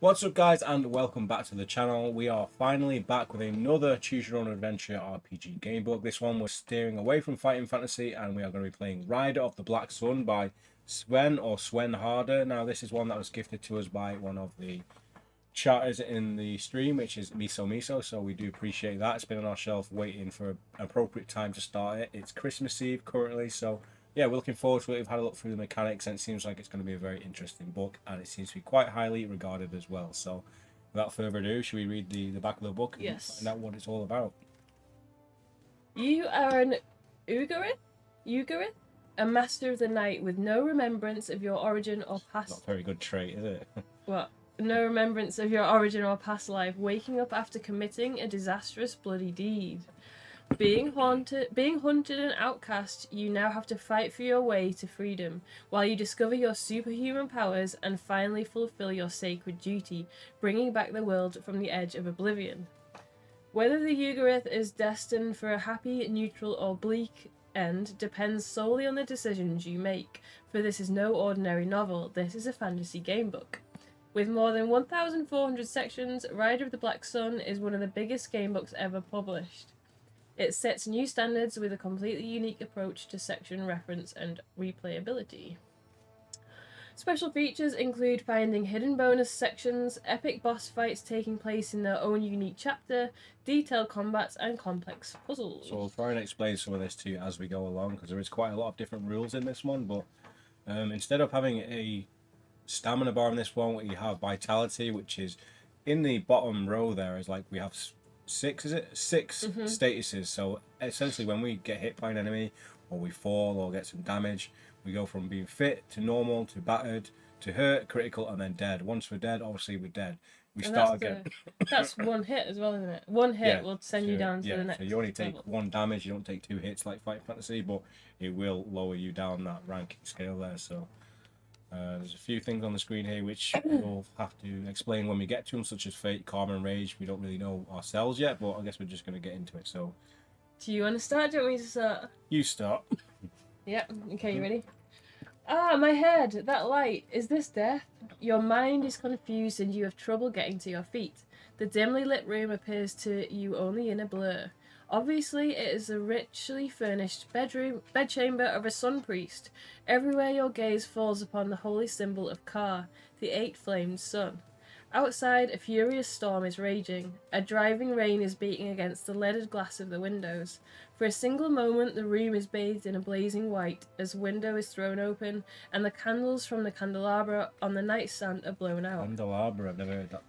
What's up guys and welcome back to the channel. We are finally back with another choose your own adventure RPG game book. This one we're steering away from fighting fantasy and we are going to be playing Rider of the Black Sun by Swen Harder. Now this is one that was gifted to us by one of the chatters in the stream, which is Miso, so we do appreciate that. It's been on our shelf waiting for an appropriate time to start it. It's Christmas Eve currently, so yeah, we're looking forward to it. We've had a look through the mechanics and it seems like it's going to be a very interesting book and it seems to be quite highly regarded as well. So without further ado, should we read the back of the book and find out what it's all about? You are an Ugarith, a master of the night with no remembrance of your origin or past. Not a very good trait, is it? What? No remembrance of your origin or past life, waking up after committing a disastrous bloody deed. Being hunted and outcast, you now have to fight for your way to freedom, while you discover your superhuman powers and finally fulfill your sacred duty, bringing back the world from the edge of oblivion. Whether the Ugarith is destined for a happy, neutral, or bleak end depends solely on the decisions you make, for this is no ordinary novel, this is a fantasy gamebook. With more than 1,400 sections, Rider of the Black Sun is one of the biggest gamebooks ever published. It sets new standards with a completely unique approach to section reference and replayability. Special features include finding hidden bonus sections, epic boss fights taking place in their own unique chapter, detailed combats, and complex puzzles. So we'll try and explain some of this to you as we go along, because there is quite a lot of different rules in this one, but instead of having a stamina bar in this one, you have vitality, which is in the bottom row there is like we have six statuses. So essentially when we get hit by an enemy or we fall or get some damage, we go from being fit to normal to battered to hurt, critical, and then dead. Once we're dead, obviously we're dead. We start again. That's one hit as well, isn't it? One hit will send you down to the next so you only take level. one damage, you don't take two hits like Fight Fantasy, but it will lower you down that ranking scale there. So there's a few things on the screen here which we'll have to explain when we get to them, such as Fate, Karma, and Rage. We don't really know ourselves yet, but I guess we're just going to get into it. So, do you want to start? Do you want me to start? You start. Yep. Okay, you ready? Ah, my head! That light! Is this death? Your mind is confused and you have trouble getting to your feet. The dimly lit room appears to you only in a blur. Obviously, it is a richly furnished bedchamber of a sun priest. Everywhere your gaze falls upon the holy symbol of Ka, the eight-flamed sun. Outside, a furious storm is raging. A driving rain is beating against the leaded glass of the windows. For a single moment, the room is bathed in a blazing white as a window is thrown open and the candles from the candelabra on the nightstand are blown out. Candelabra, I've never heard that.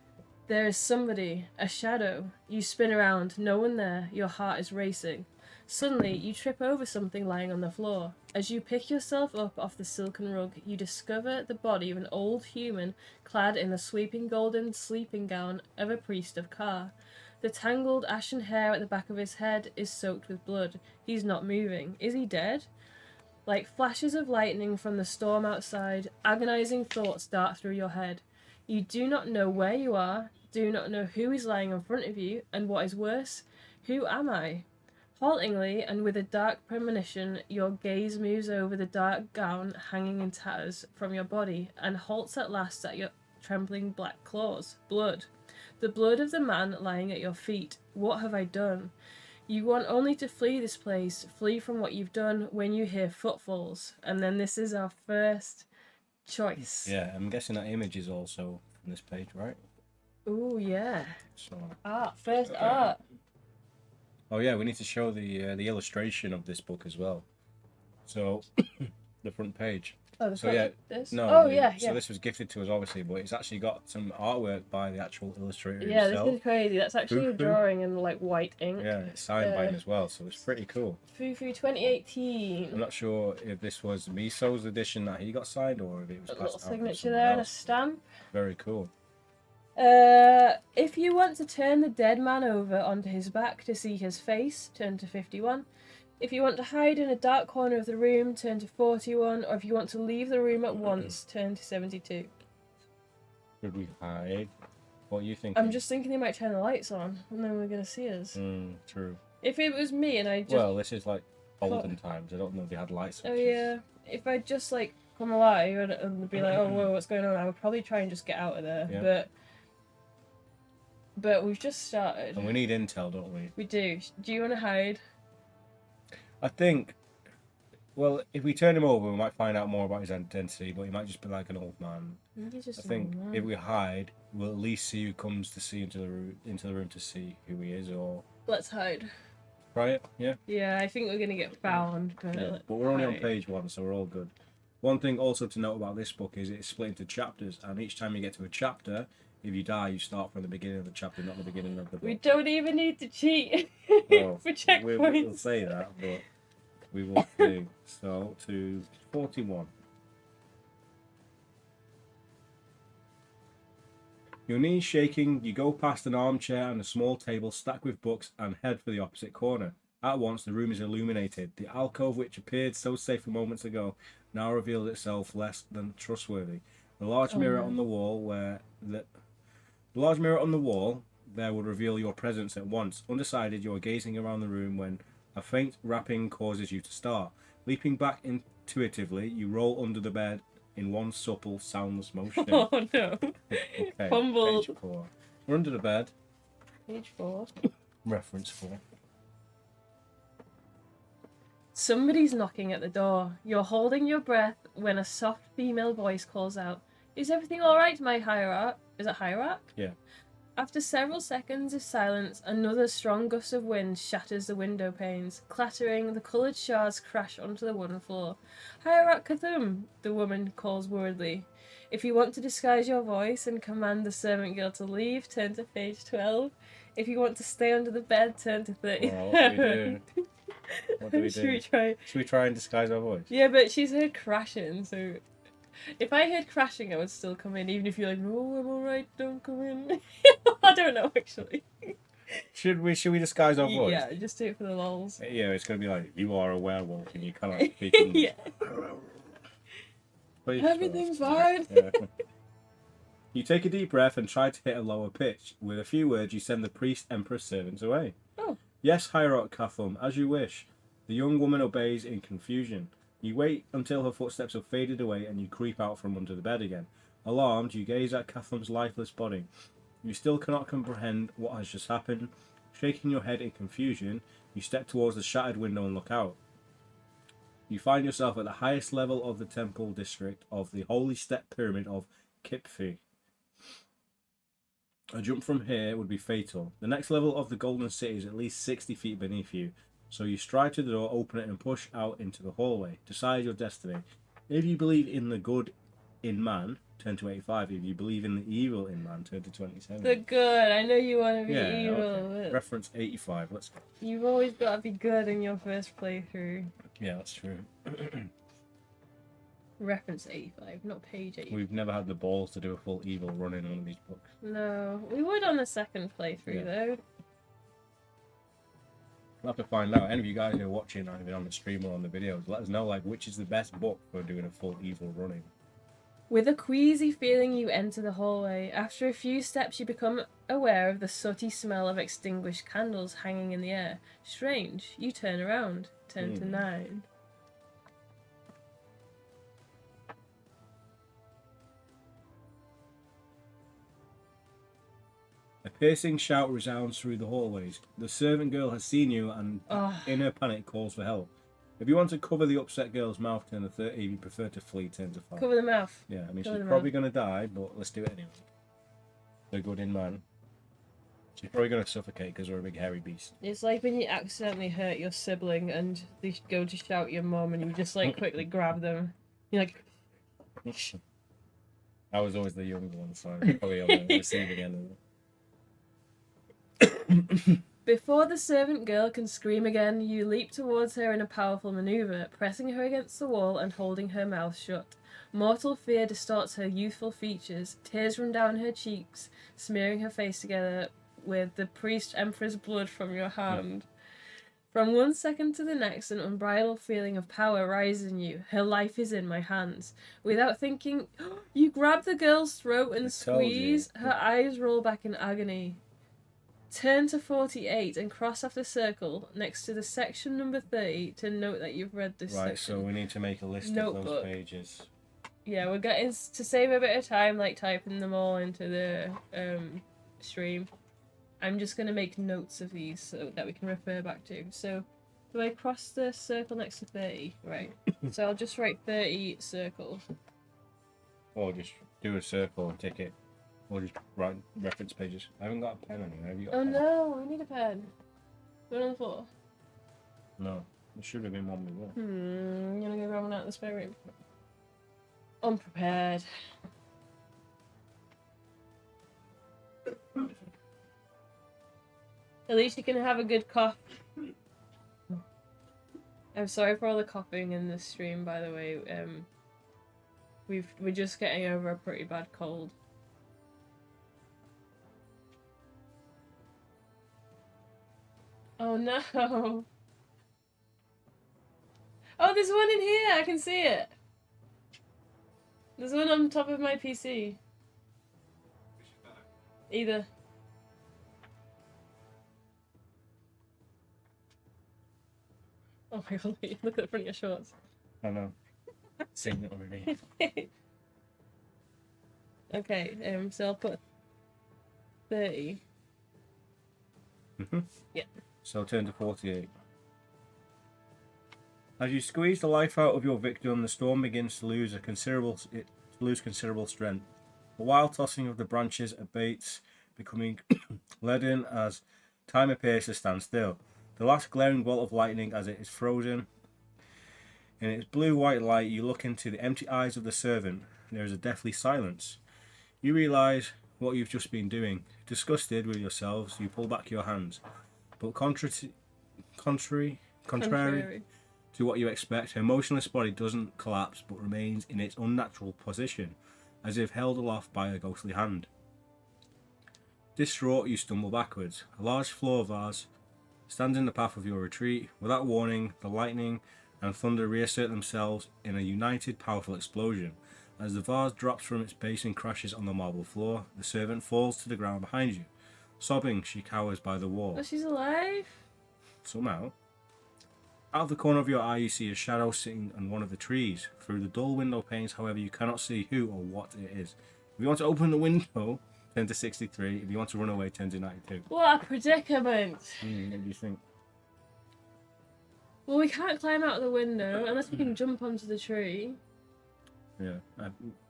There is somebody, a shadow. You spin around, no one there, your heart is racing. Suddenly, you trip over something lying on the floor. As you pick yourself up off the silken rug, you discover the body of an old human clad in the sweeping golden sleeping gown of a priest of Ka. The tangled ashen hair at the back of his head is soaked with blood. He's not moving. Is he dead? Like flashes of lightning from the storm outside, agonizing thoughts dart through your head. You do not know where you are, do not know who is lying in front of you, and what is worse, who am I? Haltingly, and with a dark premonition, your gaze moves over the dark gown hanging in tatters from your body, and halts at last at your trembling black claws. Blood. The blood of the man lying at your feet. What have I done? You want only to flee this place, flee from what you've done when you hear footfalls. And then this is our first choice. Yeah, I'm guessing that image is also from this page, right? Ooh, yeah. So. Art. First art. Oh yeah, we need to show the illustration of this book as well. So, the front page. Oh, the so front, yeah, this? no. Oh yeah, So this was gifted to us, obviously, but it's actually got some artwork by the actual illustrator yeah, himself. this is crazy. That's actually a Fufu. drawing in like white ink. Yeah, it's signed by him as well, so it's pretty cool. Fufu 2018. I'm not sure if this was Miso's edition that he got signed, or if it was A passed little out from signature someone there and a else. stamp. Very cool. If you want to turn the dead man over onto his back to see his face, turn to 51. If you want to hide in a dark corner of the room, turn to 41. Or if you want to leave the room at once, turn to 72. Should we hide? What are you thinking? I'm just thinking they might turn the lights on, and then we're going to see us. True. If it was me and I just... Well, this is like olden times. I don't know if they had lights. Oh yeah. If I just like come alive and be like, oh whoa, what's going on? I would probably try and just get out of there. Yeah. But But we've just started. And we need intel, don't we? We do. Do you want to hide? I think, well, if we turn him over, we might find out more about his identity, but he might just be like an old man. He's just I think an old if man. we hide, we'll at least see who comes to see into the room to see who he is, or Let's hide. try it. Yeah. Yeah, I think we're gonna get found. Yeah. But we're only on hide. page 1, so we're all good. One thing also to note about this book is it's split into chapters, and each time you get to a chapter, if you die, you start from the beginning of the chapter, not the beginning of the book. We don't even need to cheat Well, for checkpoints. we'll say that, but we will see. So, to 41. Your knees shaking, you go past an armchair and a small table stacked with books and head for the opposite corner. At once, the room is illuminated. The alcove, which appeared so safe moments ago, now reveals itself less than trustworthy. The large mirror on the wall, there would reveal your presence at once. Undecided, you are gazing around the room when a faint rapping causes you to start. Leaping back intuitively, you roll under the bed in one supple, soundless motion. Oh no. Okay, Fumbled. page 4. We're under the bed. Page 4. Reference 4. Somebody's knocking at the door. You're holding your breath when a soft female voice calls out, "Is everything alright, my hierarch?" Is it hierarch? Yeah. After several seconds of silence, another strong gust of wind shatters the window panes. Clattering, the coloured shards crash onto the wooden floor. "Hierarch Cthulhu," the woman calls worriedly. If you want to disguise your voice and command the servant girl to leave, turn to page 12. If you want to stay under the bed, turn to 30. Well, what do we do? What do we Should do? we try? Should we try and disguise our voice? Yeah, but she's heard crashing, so if I heard crashing, I would still come in, even if you're like, "No, I'm alright, don't come in." I don't know, actually. Should we disguise our voice? Yeah, just do it for the lols. Yeah, it's gonna be like, you are a werewolf and you cannot speak English. Yeah. Please Everything's trust. fine. Yeah. You take a deep breath and try to hit a lower pitch. With a few words, you send the priest emperor's servants away. Oh. Yes, Hierarch Cathum, as you wish. The young woman obeys in confusion. You wait until her footsteps have faded away and you creep out from under the bed again. Alarmed, you gaze at Cathum's lifeless body. You still cannot comprehend what has just happened. Shaking your head in confusion, you step towards the shattered window and look out. You find yourself at the highest level of the temple district of the Holy Step Pyramid of Kipfi. A jump from here would be fatal. The next level of the Golden City is at least 60 feet beneath you. So you stride to the door, open it and push out into the hallway. Decide your destiny. If you believe in the good in man, turn to 85. If you believe in the evil in man, turn to 27. The good. I know you want to be Yeah, evil. okay. But Reference 85. Let's go. you've always got to be good in your first playthrough. Yeah, that's true. Reference 85, not page 85. We've never had the balls to do a full evil run in one of these books. No, we would on the second playthrough though. We'll have to find out. Any of you guys who are watching either on the stream or on the videos, let us know like which is the best book for doing a full evil running. With a queasy feeling, you enter the hallway. After a few steps, you become aware of the sooty smell of extinguished candles hanging in the air. Strange. You turn around. Turn to 9. A piercing shout resounds through the hallways. The servant girl has seen you and in her panic calls for help. If you want to cover the upset girl's mouth, turn to 30. If you prefer to flee, turn to 5. Cover the mouth. Yeah, I mean, Cover she's the probably mouth. going to die, but let's do it anyway. The good in man. She's probably going to suffocate because we're a big hairy beast. It's like when you accidentally hurt your sibling and they go to shout your mum and you just like quickly grab them. You're like, I was always the younger one, so I'm probably on the receiving end of it. Before the servant girl can scream again, you leap towards her in a powerful maneuver, pressing her against the wall and holding her mouth shut. Mortal fear distorts her youthful features. Tears run down her cheeks, smearing her face together with the priest emperor's blood from your hand. From one second to the next, an unbridled feeling of power rises in you. Her life is in my hands. Without thinking, you grab the girl's throat and squeeze. Her eyes roll back in agony. Turn to 48 and cross off the circle next to the section number 30 to note that you've read this Right, section. so we need to make a list of Notebook. those pages. Yeah, we're getting to save a bit of time, like typing them all into the stream. I'm just going to make notes of these so that we can refer back to. So, do I cross the circle next to 30? Right. So I'll just write 30 circle. Or just do a circle and tick it. Or just write reference pages. I haven't got a pen anywhere. Have you got a Oh pen? no, we need a pen. Go on the floor. No. There should have been one before. You want to go grab one out of the spare room? Unprepared. At least you can have a good cough. I'm sorry for all the coughing in this stream, by the way. We're just getting over a pretty bad cold. Oh no! Oh, there's one in here! I can see it! There's one on top of my PC. Either. Oh my god, look at the front of your shorts. I know. Seen it already. Okay, so I'll put 30. Yeah. So turn to 48. As you squeeze the life out of your victim, the storm begins to lose considerable strength. The wild tossing of the branches abates, becoming leaden as time appears to stand still. The last glaring bolt of lightning as it is frozen. In its blue-white light, you look into the empty eyes of the servant. There is a deathly silence. You realise what you've just been doing. Disgusted with yourselves, you pull back your hands. But contrary to what you expect, her motionless body doesn't collapse but remains in its unnatural position, as if held aloft by a ghostly hand. Distraught, you stumble backwards. A large floor vase stands in the path of your retreat. Without warning, the lightning and thunder reassert themselves in a united, powerful explosion. As the vase drops from its base and crashes on the marble floor, the servant falls to the ground behind you. Sobbing, she cowers by the wall. Oh, she's alive? Somehow. Out of the corner of your eye, you see a shadow sitting on one of the trees. Through the dull window panes, however, you cannot see who or what it is. If you want to open the window, turn to 63. If you want to run away, turn to 92. What a predicament! What do you think? Well, we can't climb out of the window unless we can jump onto the tree. Yeah.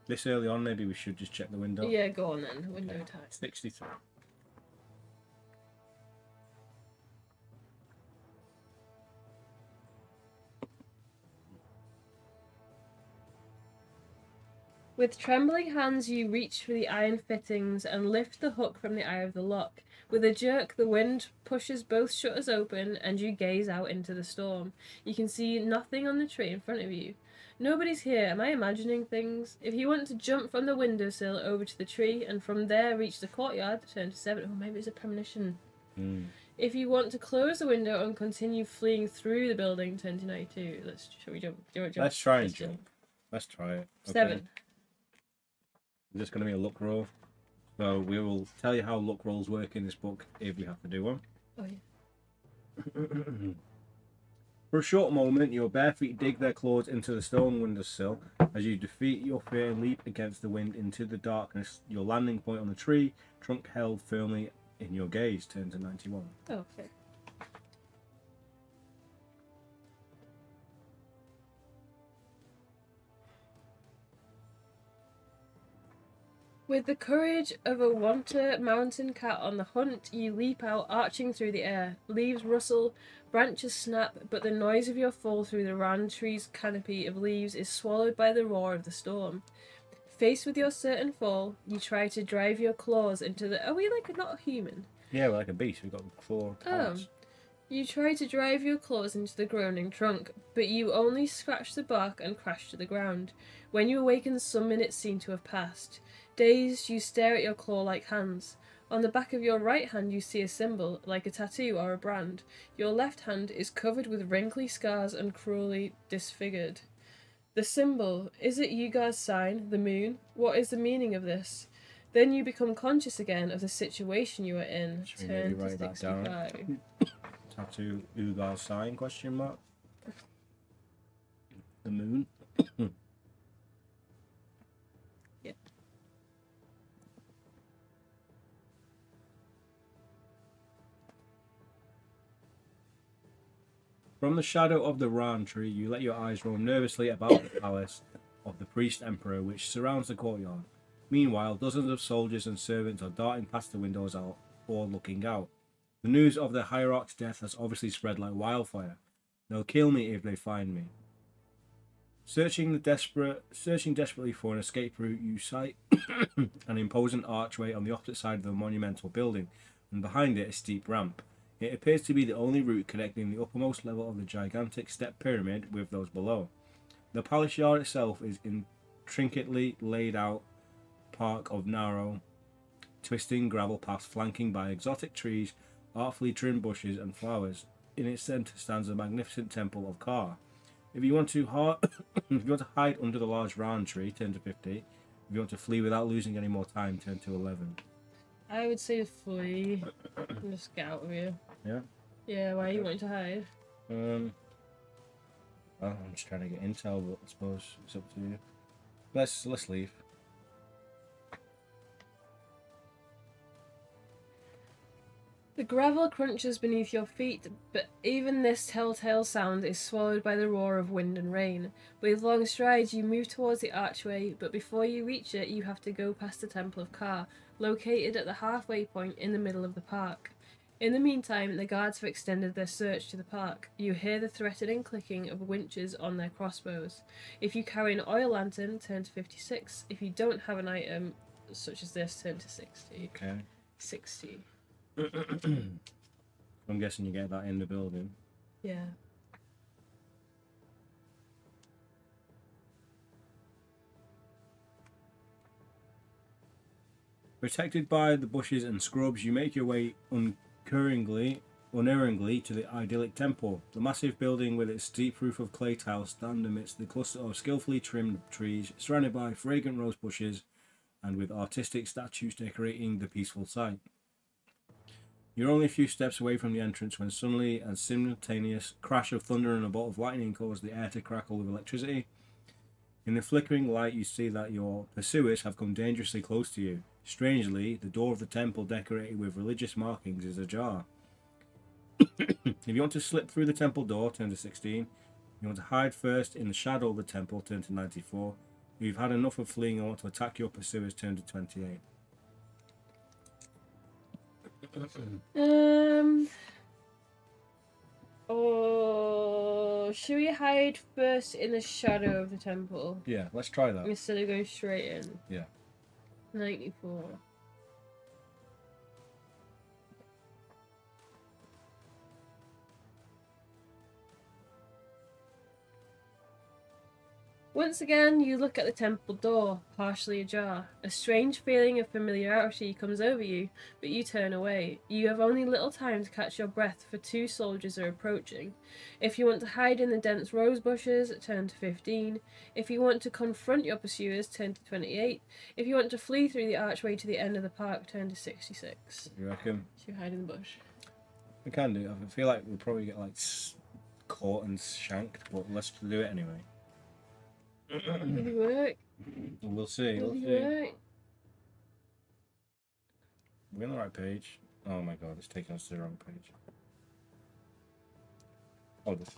This early on, maybe we should just check the window. Yeah, go on then. Window attack. 63. With trembling hands, you reach for the iron fittings and lift the hook from the eye of the lock. With a jerk, the wind pushes both shutters open and you gaze out into the storm. You can see nothing on the tree in front of you. Nobody's here. Am I imagining things? If you want to jump from the windowsill over to the tree and from there reach the courtyard, turn to 7. Oh, maybe it's a premonition. If you want to close the window and continue fleeing through the building, turn to 92. Shall we jump? Do you want to jump? Let's try and jump. Let's try it. Okay. 7. Is this going to be a luck roll? So we will tell you how luck rolls work in this book if we have to do one. Oh, yeah. For a short moment, your bare feet dig their claws into the stone windowsill. As you defeat your fear and leap against the wind into the darkness, your landing point on the tree, trunk held firmly in your gaze, turn to 91. Oh, okay. With the courage of a wanter mountain cat on the hunt, you leap out, arching through the air. Leaves rustle, branches snap, but the noise of your fall through the round tree's canopy of leaves is swallowed by the roar of the storm. Faced with your certain fall, you try to drive your claws into the... Are we not human? Yeah, we're like a beast. We've got claw talons. You try to drive your claws into the groaning trunk, but you only scratch the bark and crash to the ground. When you awaken, some minutes seem to have passed. Dazed, you stare at your claw-like hands. On the back of your right hand you see a symbol, like a tattoo or a brand. Your left hand is covered with wrinkly scars and cruelly disfigured. The symbol, is it Yuga's sign, the moon? What is the meaning of this? Then you become conscious again of the situation you are in. Should we maybe write that down? Tattoo Ugar's sign, question mark? The moon? Yeah. From the shadow of the Ran tree, you let your eyes roam nervously about the palace of the priest emperor, which surrounds the courtyard. Meanwhile, dozens of soldiers and servants are darting past the windows or looking out. The news of the hierarch's death has obviously spread like wildfire. They'll kill me if they find me. Searching desperately for an escape route, you sight an imposing archway on the opposite side of the monumental building, and behind it a steep ramp. It appears to be the only route connecting the uppermost level of the gigantic step pyramid with those below. The palace yard itself is intricately laid out park of narrow, twisting gravel paths flanking by exotic trees, artfully trimmed bushes and flowers. In its centre stands a magnificent temple of Ka. If you want to hide under the large round tree, turn to 50. If you want to flee without losing any more time, turn to 11. I would say flee. And just get out of here. Yeah? Yeah, why are you wanting to hide? Well, I'm just trying to get intel, but I suppose it's up to you. Let's leave. The gravel crunches beneath your feet, but even this telltale sound is swallowed by the roar of wind and rain. With long strides, you move towards the archway, but before you reach it, you have to go past the Temple of Ka, located at the halfway point in the middle of the park. In the meantime, the guards have extended their search to the park. You hear the threatening clicking of winches on their crossbows. If you carry an oil lantern, turn to 56. If you don't have an item such as this, turn to 60. Okay. 60. I'm guessing you get that in the building. Yeah. Protected by the bushes and scrubs, you make your way unerringly to the idyllic temple. The massive building with its steep roof of clay tiles stands amidst the cluster of skillfully trimmed trees, surrounded by fragrant rose bushes, and with artistic statues decorating the peaceful site. You're only a few steps away from the entrance when suddenly a simultaneous crash of thunder and a bolt of lightning cause the air to crackle with electricity. In the flickering light, you see that your pursuers have come dangerously close to you. Strangely, the door of the temple, decorated with religious markings, is ajar. If you want to slip through the temple door, turn to 16. If you want to hide first in the shadow of the temple, turn to 94. If you've had enough of fleeing and want to attack your pursuers, turn to 28. Oh, should we hide first in the shadow of the temple Yeah, let's try that. instead of going straight in? Yeah. 94. Once again, you look at the temple door, partially ajar. A strange feeling of familiarity comes over you, but you turn away. You have only little time to catch your breath, for 2 soldiers are approaching. If you want to hide in the dense rose bushes, turn to 15. If you want to confront your pursuers, turn to 28. If you want to flee through the archway to the end of the park, turn to 66. You reckon? So you hide in the bush. We can do. I feel like we'll probably get like caught and shanked, but let's do it anyway. Will it work? We'll see. Will We'll it see. work? We're on the right page. Oh my god, it's taking us to the wrong page. Oh, this.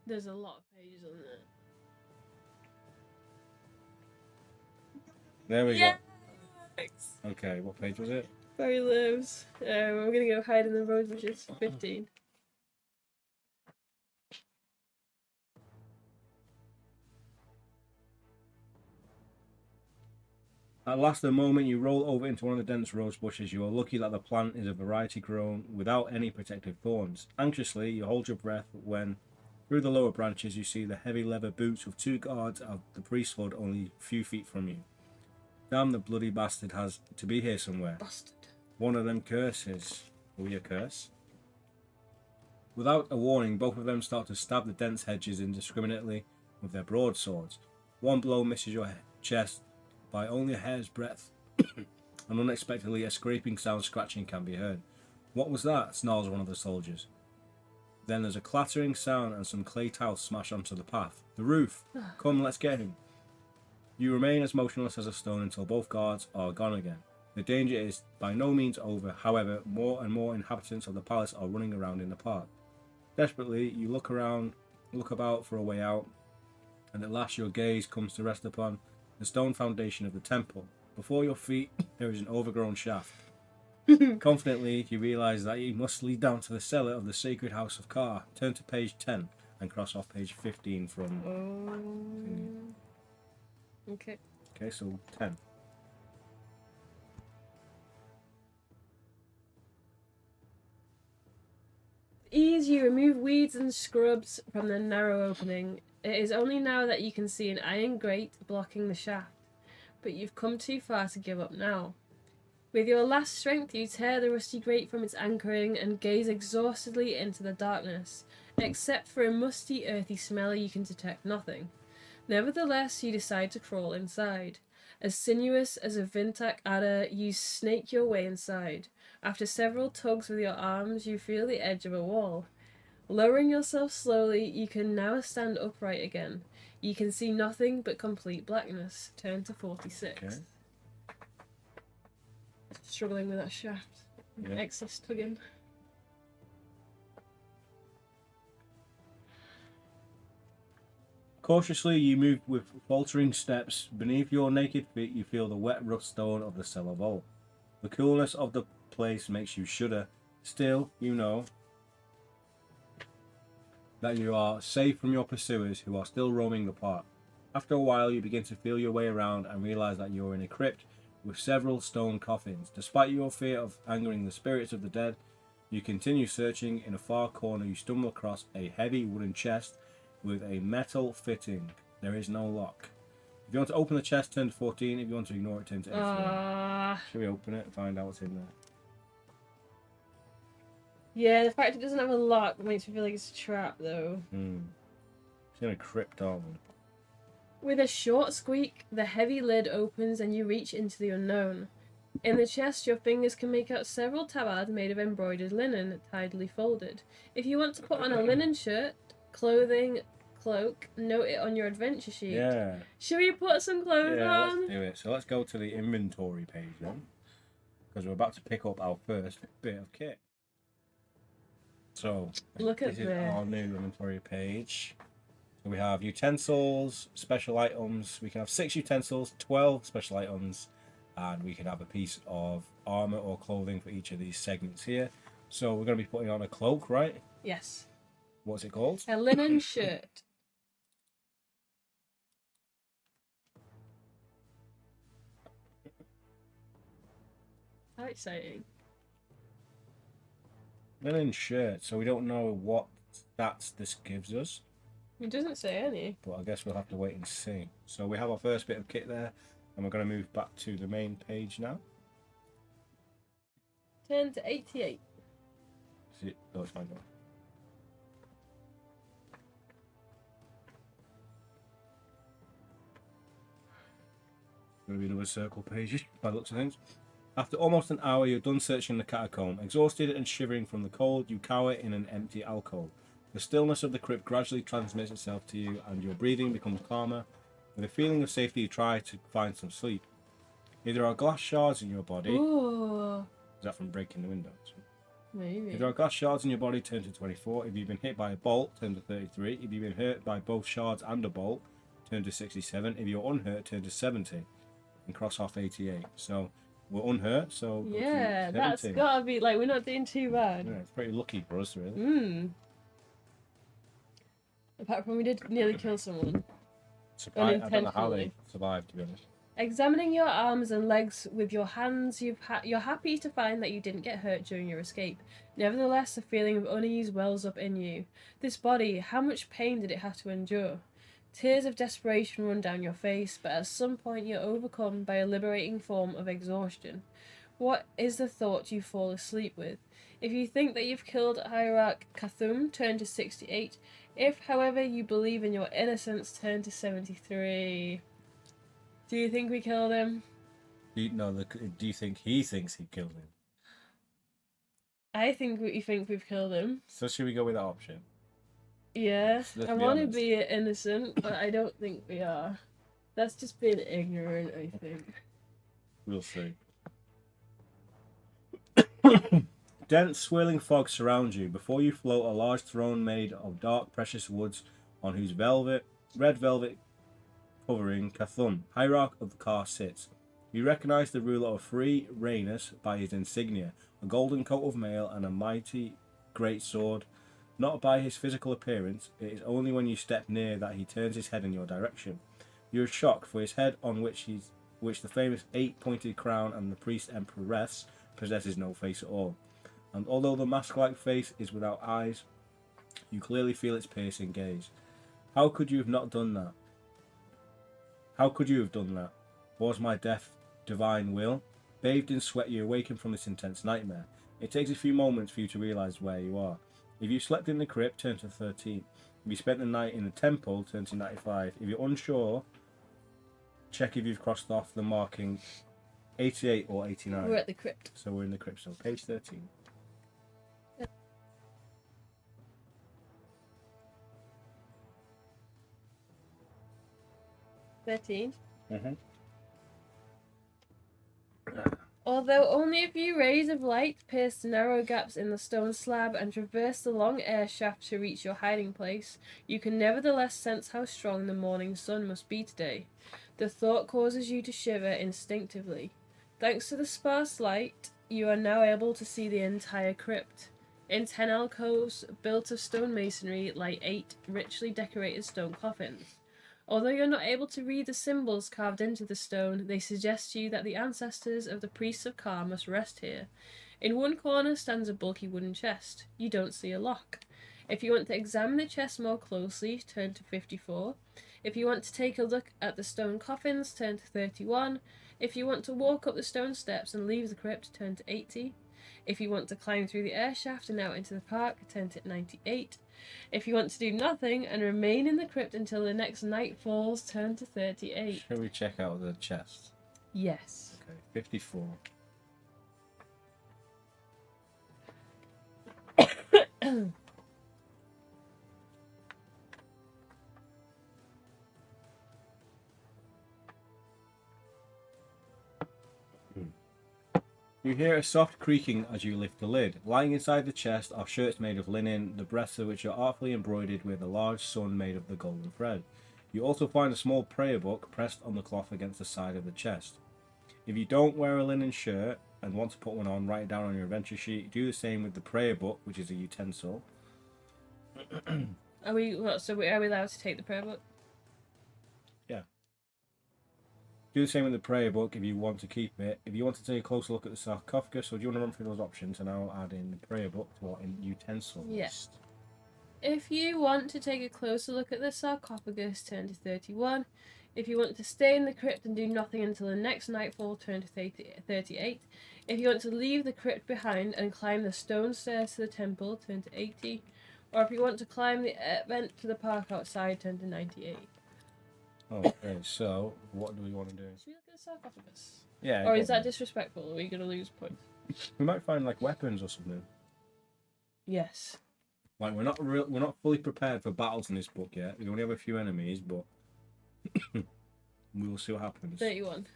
There's a lot of pages on there. There we Yes! go. Okay, what page was it? Barry lives. I'm gonna go hide in the rose bushes. 15. At last, the moment you roll over into one of the dense rose bushes, you are lucky that the plant is a variety grown without any protective thorns. Anxiously, you hold your breath when, through the lower branches, you see the heavy leather boots of 2 guards of the priesthood only a few feet from you. Damn, the bloody bastard has to be here somewhere. Bastard. One of them curses. Will you curse? Without a warning, both of them start to stab the dense hedges indiscriminately with their broadswords. One blow misses your chest by only a hair's breadth, and unexpectedly a scraping sound scratching can be heard. What was that? Snarls one of the soldiers. Then there's a clattering sound and some clay tiles smash onto the path. The roof! Come, let's get him. You remain as motionless as a stone until both guards are gone again. The danger is by no means over. However, more and more inhabitants of the palace are running around in the park. Desperately, you look about for a way out, and at last your gaze comes to rest upon the stone foundation of the temple. Before your feet, there is an overgrown shaft. Confidently, you realize that you must lead down to the cellar of the sacred house of Ka. Turn to page 10 and cross off page 15 from... Okay. Okay, so 10. Ease, you remove weeds and scrubs from the narrow opening. It is only now that you can see an iron grate blocking the shaft, but you've come too far to give up now. With your last strength, you tear the rusty grate from its anchoring and gaze exhaustedly into the darkness. Except for a musty, earthy smell, you can detect nothing. Nevertheless, you decide to crawl inside. As sinuous as a Vintak adder, you snake your way inside. After several tugs with your arms, you feel the edge of a wall. Lowering yourself slowly, you can now stand upright again. You can see nothing but complete blackness. Turn to 46. Okay. Struggling with that shaft. Yeah. Excess tugging. Cautiously, you move with faltering steps. Beneath your naked feet, you feel the wet rough stone of the cellar vault. The coolness of the place makes you shudder. Still, you know that you are safe from your pursuers, who are still roaming the park. After a while, you begin to feel your way around and realize that you are in a crypt with several stone coffins. Despite your fear of angering the spirits of the dead, you continue searching. In a far corner, you stumble across a heavy wooden chest with a metal fitting. There is no lock. If you want to open the chest, turn to 14. If you want to ignore it, turn to 18. Should we open it and find out what's in there? Yeah, the fact it doesn't have a lock makes me feel like it's a trap, though. It's in a crypt, aren't we? With a short squeak, the heavy lid opens and you reach into the unknown. In the chest, your fingers can make out several tabards made of embroidered linen, tidily folded. If you want to put on a linen shirt, clothing, cloak, note it on your adventure sheet. Yeah. Should we put some clothes on? Let's do it. So let's go to the inventory page then, because we're about to pick up our first bit of kit. So Look at this is this. our new inventory page. So we have utensils, special items. We can have 6 utensils, 12 special items, and we can have a piece of armor or clothing for each of these segments here. So we're going to be putting on a cloak, right? Yes. What's it called? A linen shirt. How exciting. Linen shirt. So we don't know what stats this gives us, It doesn't say any. but I guess we'll have to wait and see. So we have our first bit of kit there, and we're going to move back to the main page now. Turn to 88. See, oh, it's fine. Going to be another circle page by the looks of things. After almost an hour, you're done searching the catacomb. Exhausted and shivering from the cold, you cower in an empty alcove. The stillness of the crypt gradually transmits itself to you, and your breathing becomes calmer. With a feeling of safety, you try to find some sleep. If there are glass shards in your body... Ooh. Is that from breaking the windows? Maybe. If there are glass shards in your body, turn to 24. If you've been hit by a bolt, turn to 33. If you've been hurt by both shards and a bolt, turn to 67. If you're unhurt, turn to 70. And cross off 88. So we're unhurt, so go Yeah, to that's 70. gotta be, like, we're not doing too bad. Yeah, it's pretty lucky for us, really. Apart from we did nearly kill someone. I don't know how they Unintentionally. survived, to be honest. Examining your arms and legs with your hands, you're happy to find that you didn't get hurt during your escape. Nevertheless, a feeling of unease wells up in you. This body, how much pain did it have to endure? Tears of desperation run down your face, but at some point you're overcome by a liberating form of exhaustion. What is the thought you fall asleep with? If you think that you've killed Hierarch Kathum, turn to 68. If, however, you believe in your innocence, turn to 73. Do you think we killed him? Do you think he thinks he killed him? I think we think we've killed him. So should we go with that option? Yeah, Let's I be want to honest. be innocent, but I don't think we are. That's just being ignorant, I think. We'll see. Dense, swirling fog surrounds you. Before you float a large throne made of dark, precious woods, on whose red velvet covering Cathun, hierarch of the car, sits. You recognize the ruler of free Rhaenus by his insignia, a golden coat of mail and a mighty great sword. Not by his physical appearance, it is only when you step near that he turns his head in your direction. You are shocked, for his head, on which the famous 8-pointed crown and the priest emperor rests, possesses no face at all. And although the mask-like face is without eyes, you clearly feel its piercing gaze. How could you have not done that? How could you have done that? Was my death divine will? Bathed in sweat, you awaken from this intense nightmare. It takes a few moments for you to realise where you are. If you slept in the crypt, turn to 13. If you spent the night in the temple, turn to 95. If you're unsure, check if you've crossed off the marking 88 or 89. We're at the crypt. So we're in the crypt, so page 13. 13. Mm-hmm. Although only a few rays of light pierce the narrow gaps in the stone slab and traverse the long air shaft to reach your hiding place, you can nevertheless sense how strong the morning sun must be today. The thought causes you to shiver instinctively. Thanks to the sparse light, you are now able to see the entire crypt. In 10 alcoves built of stone masonry lie 8 richly decorated stone coffins. Although you're not able to read the symbols carved into the stone, they suggest to you that the ancestors of the priests of Ka must rest here. In one corner stands a bulky wooden chest. You don't see a lock. If you want to examine the chest more closely, turn to 54. If you want to take a look at the stone coffins, turn to 31. If you want to walk up the stone steps and leave the crypt, turn to 80. If you want to climb through the air shaft and out into the park, turn to 98. If you want to do nothing and remain in the crypt until the next night falls, turn to 38. Shall we check out the chest? Yes. Okay, 54. You hear a soft creaking as you lift the lid. Lying inside the chest are shirts made of linen, the breasts of which are artfully embroidered with a large sun made of the golden thread. You also find a small prayer book pressed on the cloth against the side of the chest. If you don't wear a linen shirt and want to put one on, write it down on your adventure sheet. Do the same with the prayer book, which is a utensil. Are we allowed to take the prayer book? Yeah. Do the same with the prayer book if you want to keep it. If you want to take a closer look at the sarcophagus, or do you want to run through those options and I'll add in the prayer book to our utensil list? If you want to take a closer look at the sarcophagus, turn to 31. If you want to stay in the crypt and do nothing until the next nightfall, turn to 38. If you want to leave the crypt behind and climb the stone stairs to the temple, turn to 80. Or if you want to climb the vent to the park outside, turn to 98. Okay, so what do we want to do? Should we look at the sarcophagus? Yeah. Or is that disrespectful? Are we going to lose points? We might find like weapons or something. Yes. Like we're not fully prepared for battles in this book yet. We only have a few enemies, but we will see what happens. 31.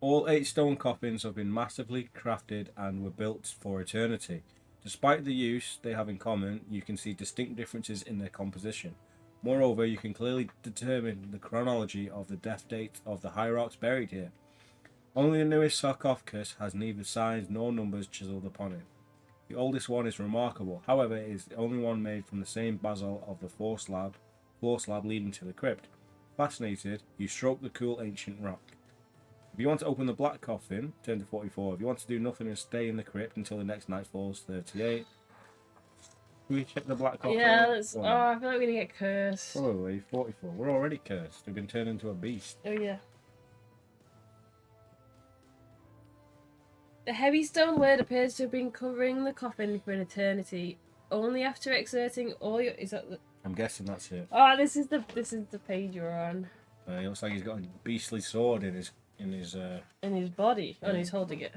All 8 stone coffins have been massively crafted and were built for eternity. Despite the use they have in common, you can see distinct differences in their composition. Moreover, you can clearly determine the chronology of the death date of the hierarchs buried here. Only the newest sarcophagus has neither signs nor numbers chiseled upon it. The oldest one is remarkable, however, it is the only one made from the same basalt of the floor slab leading to the crypt. Fascinated, you stroke the cool ancient rock. If you want to open the black coffin, turn to 44. If you want to do nothing and stay in the crypt until the next night falls, 38. Can we check the black coffin? Yeah, let's... Oh, I feel like we're going to get cursed. Probably 44. We're already cursed. We've been turned into a beast. Oh, yeah. The heavy stone lid appears to have been covering the coffin for an eternity. Only after exerting all your... Is that the... I'm guessing that's it. Oh, this is the page you're on. It looks like he's got a beastly sword in his In his body. Yeah. Oh, and he's holding it.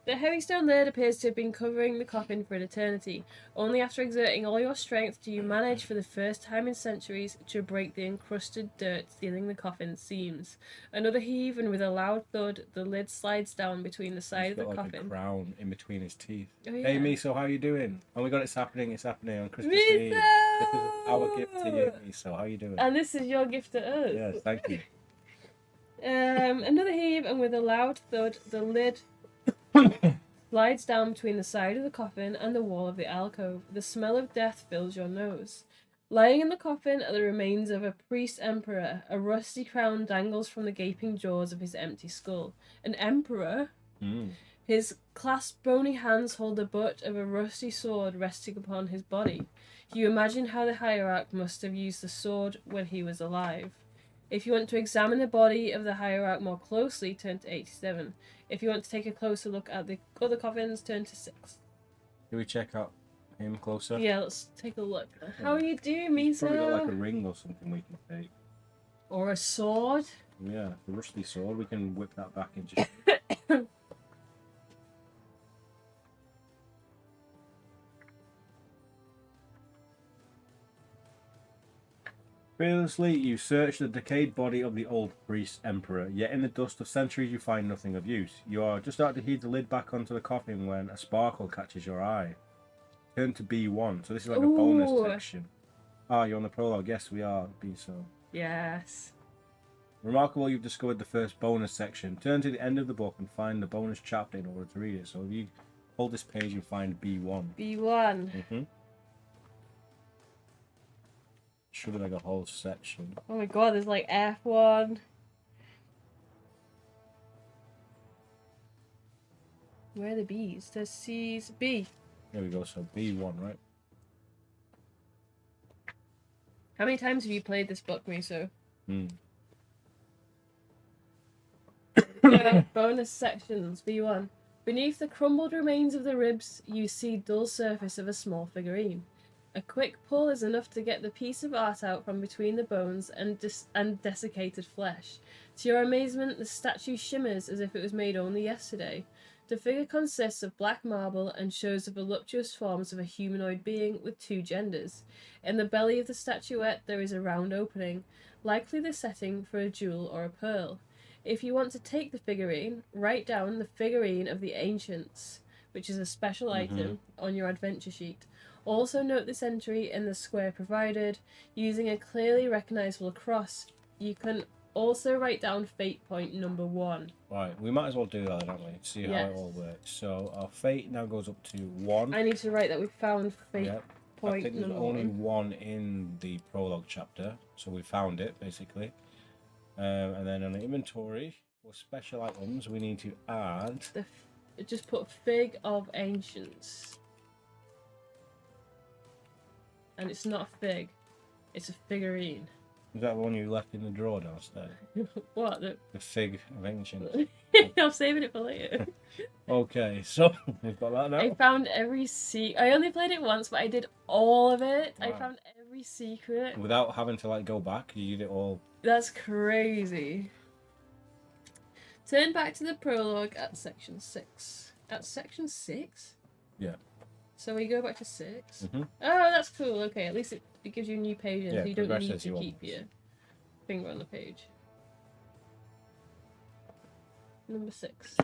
The heavy stone lid appears to have been covering the coffin for an eternity. Only after exerting all your strength do you manage, for the first time in centuries, to break the encrusted dirt sealing the coffin's seams. Another heave, and with a loud thud, the lid slides down between the side of the He's got like coffin. a crown in between his teeth. Oh, yeah. Hey, Miso, how you doing? Oh my god, it's happening on Christmas Miso! Eve. This is our gift to you, Miso. How you doing? And this is your gift to us. Yes, thank you. Another heave, and with a loud thud, the lid slides down between the side of the coffin and the wall of the alcove. The smell of death fills your nose. Lying in the coffin are the remains of a priest emperor. A rusty crown dangles from the gaping jaws of his empty skull. An emperor? His clasped bony hands hold the butt of a rusty sword resting upon his body. You imagine how the hierarch must have used the sword when he was alive. If you want to examine the body of the hierarch more closely, turn to 87. If you want to take a closer look at the other coffins, turn to 6. Can we check out him closer? Yeah, let's take a look. How are you doing, Miso? He's probably got like a ring or something we can take. Or a sword. Yeah, the rusty sword. We can whip that back into shape. Fearlessly, you search the decayed body of the old priest emperor, yet in the dust of centuries you find nothing of use. You are just about to heave the lid back onto the coffin when a sparkle catches your eye. Turn to B1, so this is like a bonus section. Ah, you're on the prologue. Yes, we are, B-so. Yes. Remarkable, you've discovered the first bonus section. Turn to the end of the book and find the bonus chapter in order to read it. So if you hold this page, you find B1. B1. Should be like a whole section. Oh my god, there's like F1. Where are the B's? There's C's. B. There we go, so B1, right? How many times have you played this book, Miso? Bonus sections. B1. Beneath the crumbled remains of the ribs, you see dull surface of a small figurine. A quick pull is enough to get the piece of art out from between the bones and desiccated flesh. To your amazement, the statue shimmers as if it was made only yesterday. The figure consists of black marble and shows the voluptuous forms of a humanoid being with 2 genders. In the belly of the statuette there is a round opening, likely the setting for a jewel or a pearl. If you want to take the figurine, write down the figurine of the ancients, which is a special item, on your adventure sheet. Also note this entry in the square provided. Using a clearly recognisable cross, you can also write down fate point number 1. Right, we might as well do that, don't we? See how it all works. So our fate now goes up to 1. I need to write that we found fate point I think there's number only 1. 1 in the prologue chapter, so we found it basically. And then on the inventory for special items, we need to add. Just put fig of ancients. And it's not a fig, it's a figurine. Is that the one you left in the drawer downstairs? What? The fig of ancient. I'm saving it for later. Okay, so we've got that now. I found every I only played it once, but I did all of it. Wow. I found every secret. Without having to like go back, you did it all. That's crazy. Turn back to the prologue at section 6. At section 6? Yeah. So we go back to 6. Oh, that's cool. Okay, at least it gives you a new page, Yeah, so you don't need progresses to you keep on. your finger on the page. Number 6.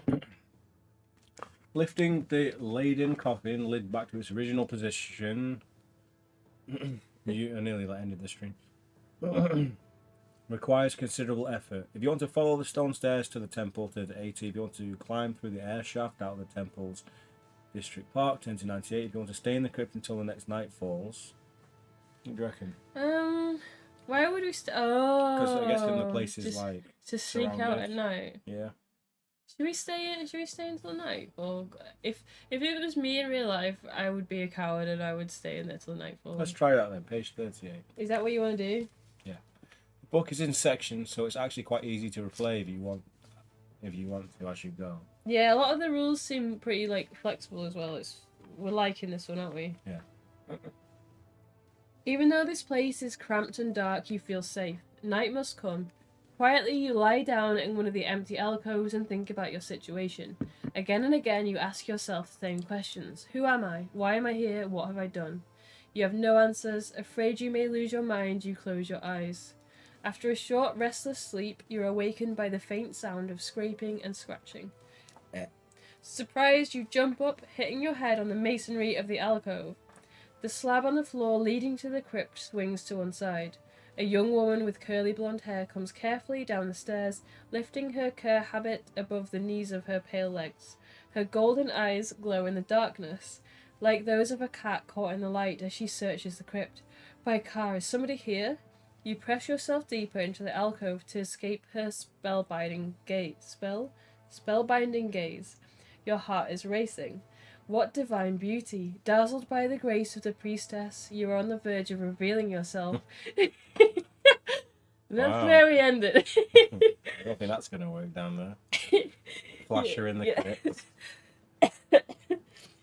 Lifting the laden coffin lid back to its original position. I nearly ended the stream. Requires considerable effort. If you want to follow the stone stairs to the temple, turn to 80. If you want to climb through the air shaft out of the temple's district park, turn to 98. If you want to stay in the crypt until the next night falls. What do you reckon? Why would we Because I guess in the places just like to sneak out surrounded. at night. Yeah. Should we stay until night? Or if it was me in real life, I would be a coward and I would stay in there till nightfall. Let's try that then. Page 38. Is that what you want to do? Yeah. The book is in sections, so it's actually quite easy to replay if you want to as you go. Yeah, a lot of the rules seem pretty like flexible as well. We're liking this one, aren't we? Yeah. Even though this place is cramped and dark, you feel safe. Night must come. Quietly, you lie down in one of the empty alcoves and think about your situation. Again and again, you ask yourself the same questions. Who am I? Why am I here? What have I done? You have no answers. Afraid you may lose your mind, you close your eyes. After a short, restless sleep, you're awakened by the faint sound of scraping and scratching. Surprised, you jump up, hitting your head on the masonry of the alcove. The slab on the floor leading to the crypt swings to one side. A young woman with curly blonde hair comes carefully down the stairs, lifting her cur habit above the knees of her pale legs. Her golden eyes glow in the darkness, like those of a cat caught in the light as she searches the crypt. By car, is somebody here? You press yourself deeper into the alcove to escape her spellbinding gaze. Spellbinding gaze. Your heart is racing. What divine beauty! Dazzled by the grace of the priestess, you are on the verge of revealing yourself. That's where we ended. I don't think that's going to work down there. Flash her in the crypt.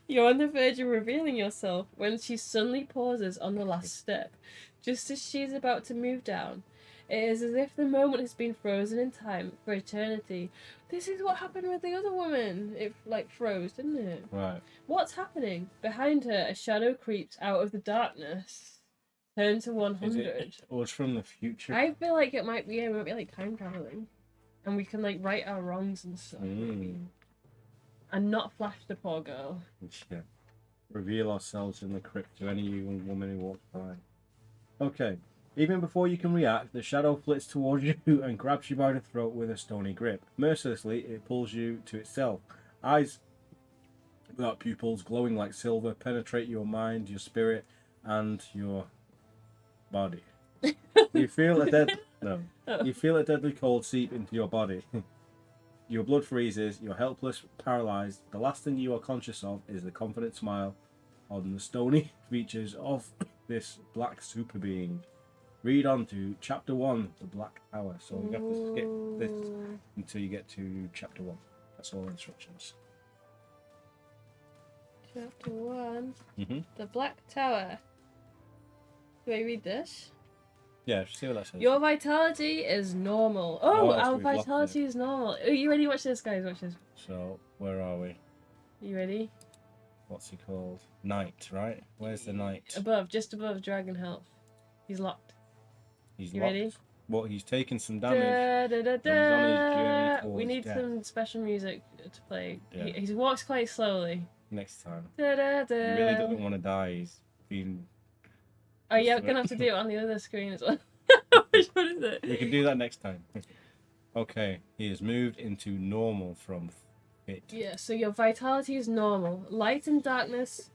You're on the verge of revealing yourself when she suddenly pauses on the last step, just as she's about to move down. It is as if the moment has been frozen in time for eternity. This is what happened with the other woman. It, froze, didn't it? Right. What's happening? Behind her, a shadow creeps out of the darkness. Turn to 100. Is it us from the future? I feel like it might be time traveling. And we can, right our wrongs and stuff. And not flash the poor girl. Yeah. Reveal ourselves in the crypt to any young woman who walks by. Okay. Even before you can react, the shadow flits towards you and grabs you by the throat with a stony grip. Mercilessly, it pulls you to itself. Eyes without pupils, glowing like silver, penetrate your mind, your spirit, and your body. You feel You feel a deadly cold seep into your body. Your blood freezes. You're helpless, paralyzed. The last thing you are conscious of is the confident smile on the stony features of this black super being. Read on to Chapter 1, The Black Tower. So you have to skip this until you get to Chapter 1. That's all instructions. Chapter 1, The Black Tower. Do I read this? Yeah, see what that says. Your vitality is normal. Oh, our vitality is normal. Are you ready? Watch this, guys. Watch this. So, where are we? You ready? What's he called? Knight, right? Where's the knight? Above, just above Dragon Health. He's locked. He's you locked. Ready? Well, he's taken some damage. He's on his journey towards we need death. some special music to play. Yeah. He walks quite slowly. Next time. Da, da, da. He really doesn't want to die. He's been... Oh, yeah, we're going to have to do it on the other screen as well. Which one is it? We can do that next time. Okay, he has moved into normal from fit. Yeah, so your vitality is normal. Light and darkness,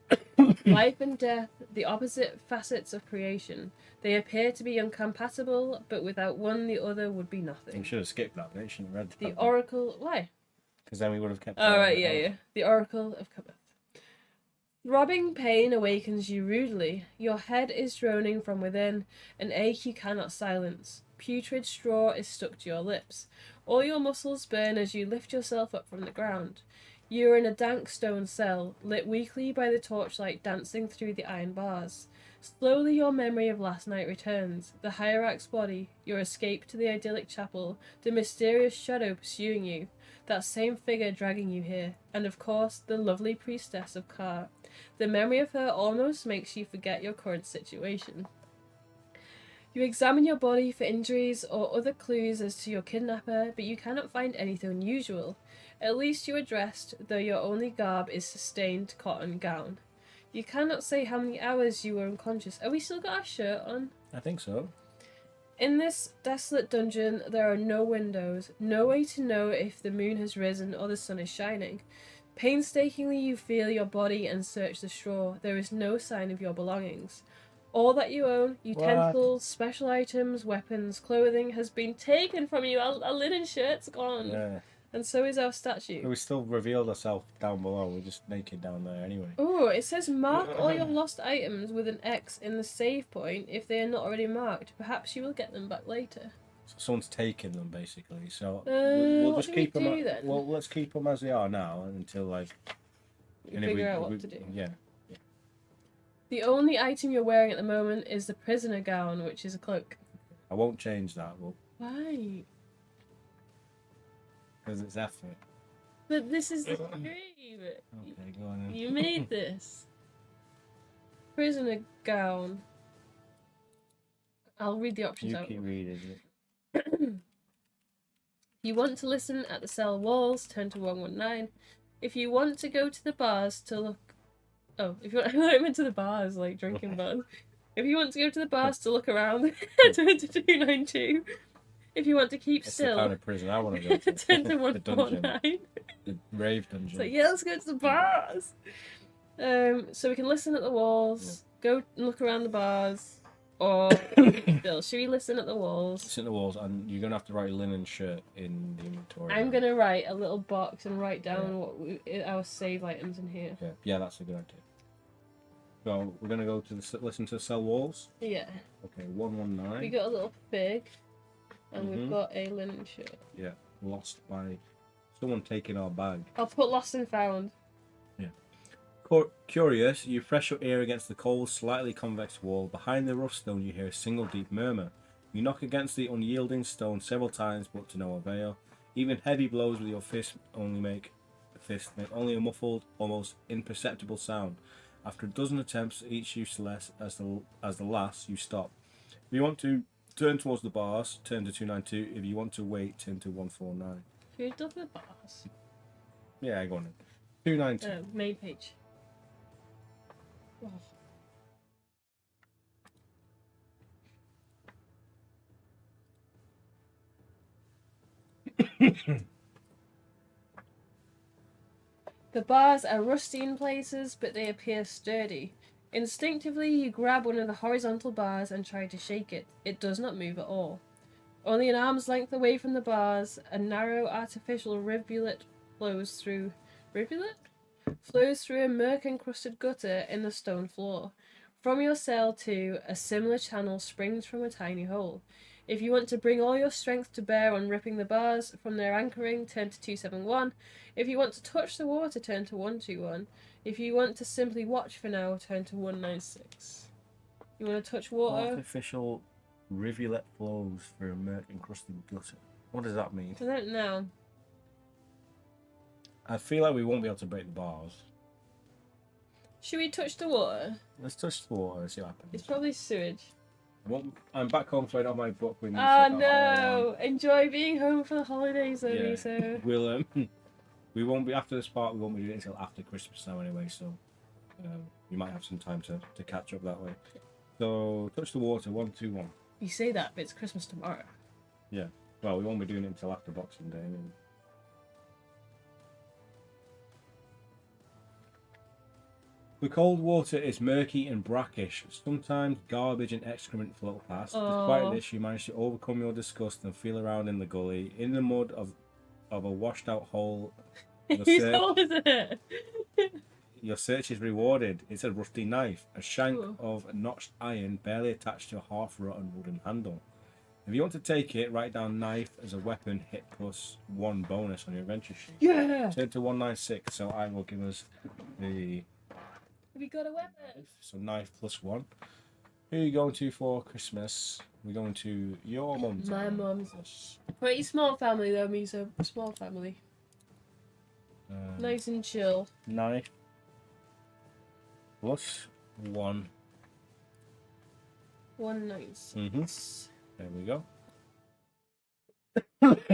life and death, the opposite facets of creation. They appear to be incompatible, but without one, the other would be nothing. We should have skipped that bit. Shouldn't have read The Oracle... Why? Because then we would have kept... Oh, right, yeah. The Oracle of Cometh. Throbbing pain awakens you rudely. Your head is droning from within, an ache you cannot silence. Putrid straw is stuck to your lips. All your muscles burn as you lift yourself up from the ground. You are in a dank stone cell, lit weakly by the torchlight dancing through the iron bars. Slowly your memory of last night returns. The hierarch's body, your escape to the idyllic chapel, the mysterious shadow pursuing you, that same figure dragging you here, and of course the lovely priestess of Kar. The memory of her almost makes you forget your current situation. You examine your body for injuries or other clues as to your kidnapper, but you cannot find anything unusual. At least you are dressed, though your only garb is a stained cotton gown. You cannot say how many hours you were unconscious. Have we still got our shirt on? I think so. In this desolate dungeon, there are no windows, no way to know if the moon has risen or the sun is shining. Painstakingly you feel your body and search the straw. There is no sign of your belongings. All that you own, utensils, special items, weapons, clothing, has been taken from you. Our linen shirt's gone. Yeah. And so is our statue. We still revealed ourselves down below. We're just naked down there anyway. Oh, it says mark all your lost items with an X in the save point if they are not already marked. Perhaps you will get them back later. So someone's taken them basically. So we'll just keep them. Then? Well, let's keep them as they are now until we figure out what to do. Yeah. The only item you're wearing at the moment is the prisoner gown, which is a cloak. I won't change that. Well, why? Because it's effort. But this is the dream. Okay, go on then. You made this. Prisoner gown. I'll read the options You out. keep reading it. You want to listen at the cell walls, turn to 119. If you want to go to the bars to look... Oh, if you want... I went to the bars, like drinking bars. If you want to go to the bars to look around, turn to 292. If you want to keep It's still... the kind of prison I want to go to. turn to The dungeon. 149. The rave dungeon. So yeah, let's go to the bars. So we can listen at the walls, go and look around the bars, or still, should we listen at the walls? Listen at the walls, and you're gonna have to write linen shirt in the inventory. I'm gonna write a little box and write down what our save items in here. Yeah, that's a good idea. So we're gonna go to listen to the cell walls. Yeah. Okay, 119. We got a little pig, and we've got a linen shirt. Yeah, lost by someone taking our bag. I'll put lost and found. Yeah. Curious, you press your ear against the cold, slightly convex wall. Behind the rough stone, you hear a single deep murmur. You knock against the unyielding stone several times, but to no avail. Even heavy blows with your fist make only a muffled, almost imperceptible sound. After a dozen attempts, each useless as the last, you stop. If you want to turn towards the bars, turn to 292. If you want to wait, turn to 149. Should we do the bars? Yeah, go on then. 292. Main page. Oh. The bars are rusty in places, but they appear sturdy. Instinctively, you grab one of the horizontal bars and try to shake it. It does not move at all. Only an arm's length away from the bars, a narrow artificial rivulet flows through... Rivulet? Flows through a murk-encrusted gutter in the stone floor. From your cell, too, a similar channel springs from a tiny hole. If you want to bring all your strength to bear on ripping the bars from their anchoring, turn to 271. If you want to touch the water, turn to 121. If you want to simply watch for now, turn to 196. You want to touch water? Artificial rivulet flows through a murk-encrusted gutter. What does that mean? I don't know. I feel like we won't be able to break the bars. Should we touch the water? Let's touch the water and see what happens. It's probably sewage. I'm back home, so I don't have my book with me. Oh no! Enjoy being home for the holidays, though, Lisa. We'll we won't be after this part. We won't be doing it until after Christmas now, anyway. So you might have some time to catch up that way. So touch the water. 121. You say that, but it's Christmas tomorrow. Yeah. Well, we won't be doing it until after Boxing Day. Anyway. The cold water is murky and brackish. Sometimes garbage and excrement float past. Despite this, you manage to overcome your disgust and feel around in the gully, in the mud of a washed-out hole. Whose hole is it? Your search is rewarded. It's a rusty knife, a shank of notched iron barely attached to a half-rotten wooden handle. If you want to take it, write down knife as a weapon, hit +1 bonus on your adventure sheet. Yeah! Turn to 196, so I will give us the... Have you got a weapon? So knife +1. Who are you going to for Christmas? We're going to your mum's. My mum's. Pretty small family though, Miso. Small family. Nice and chill. Knife +1. 196. There we go.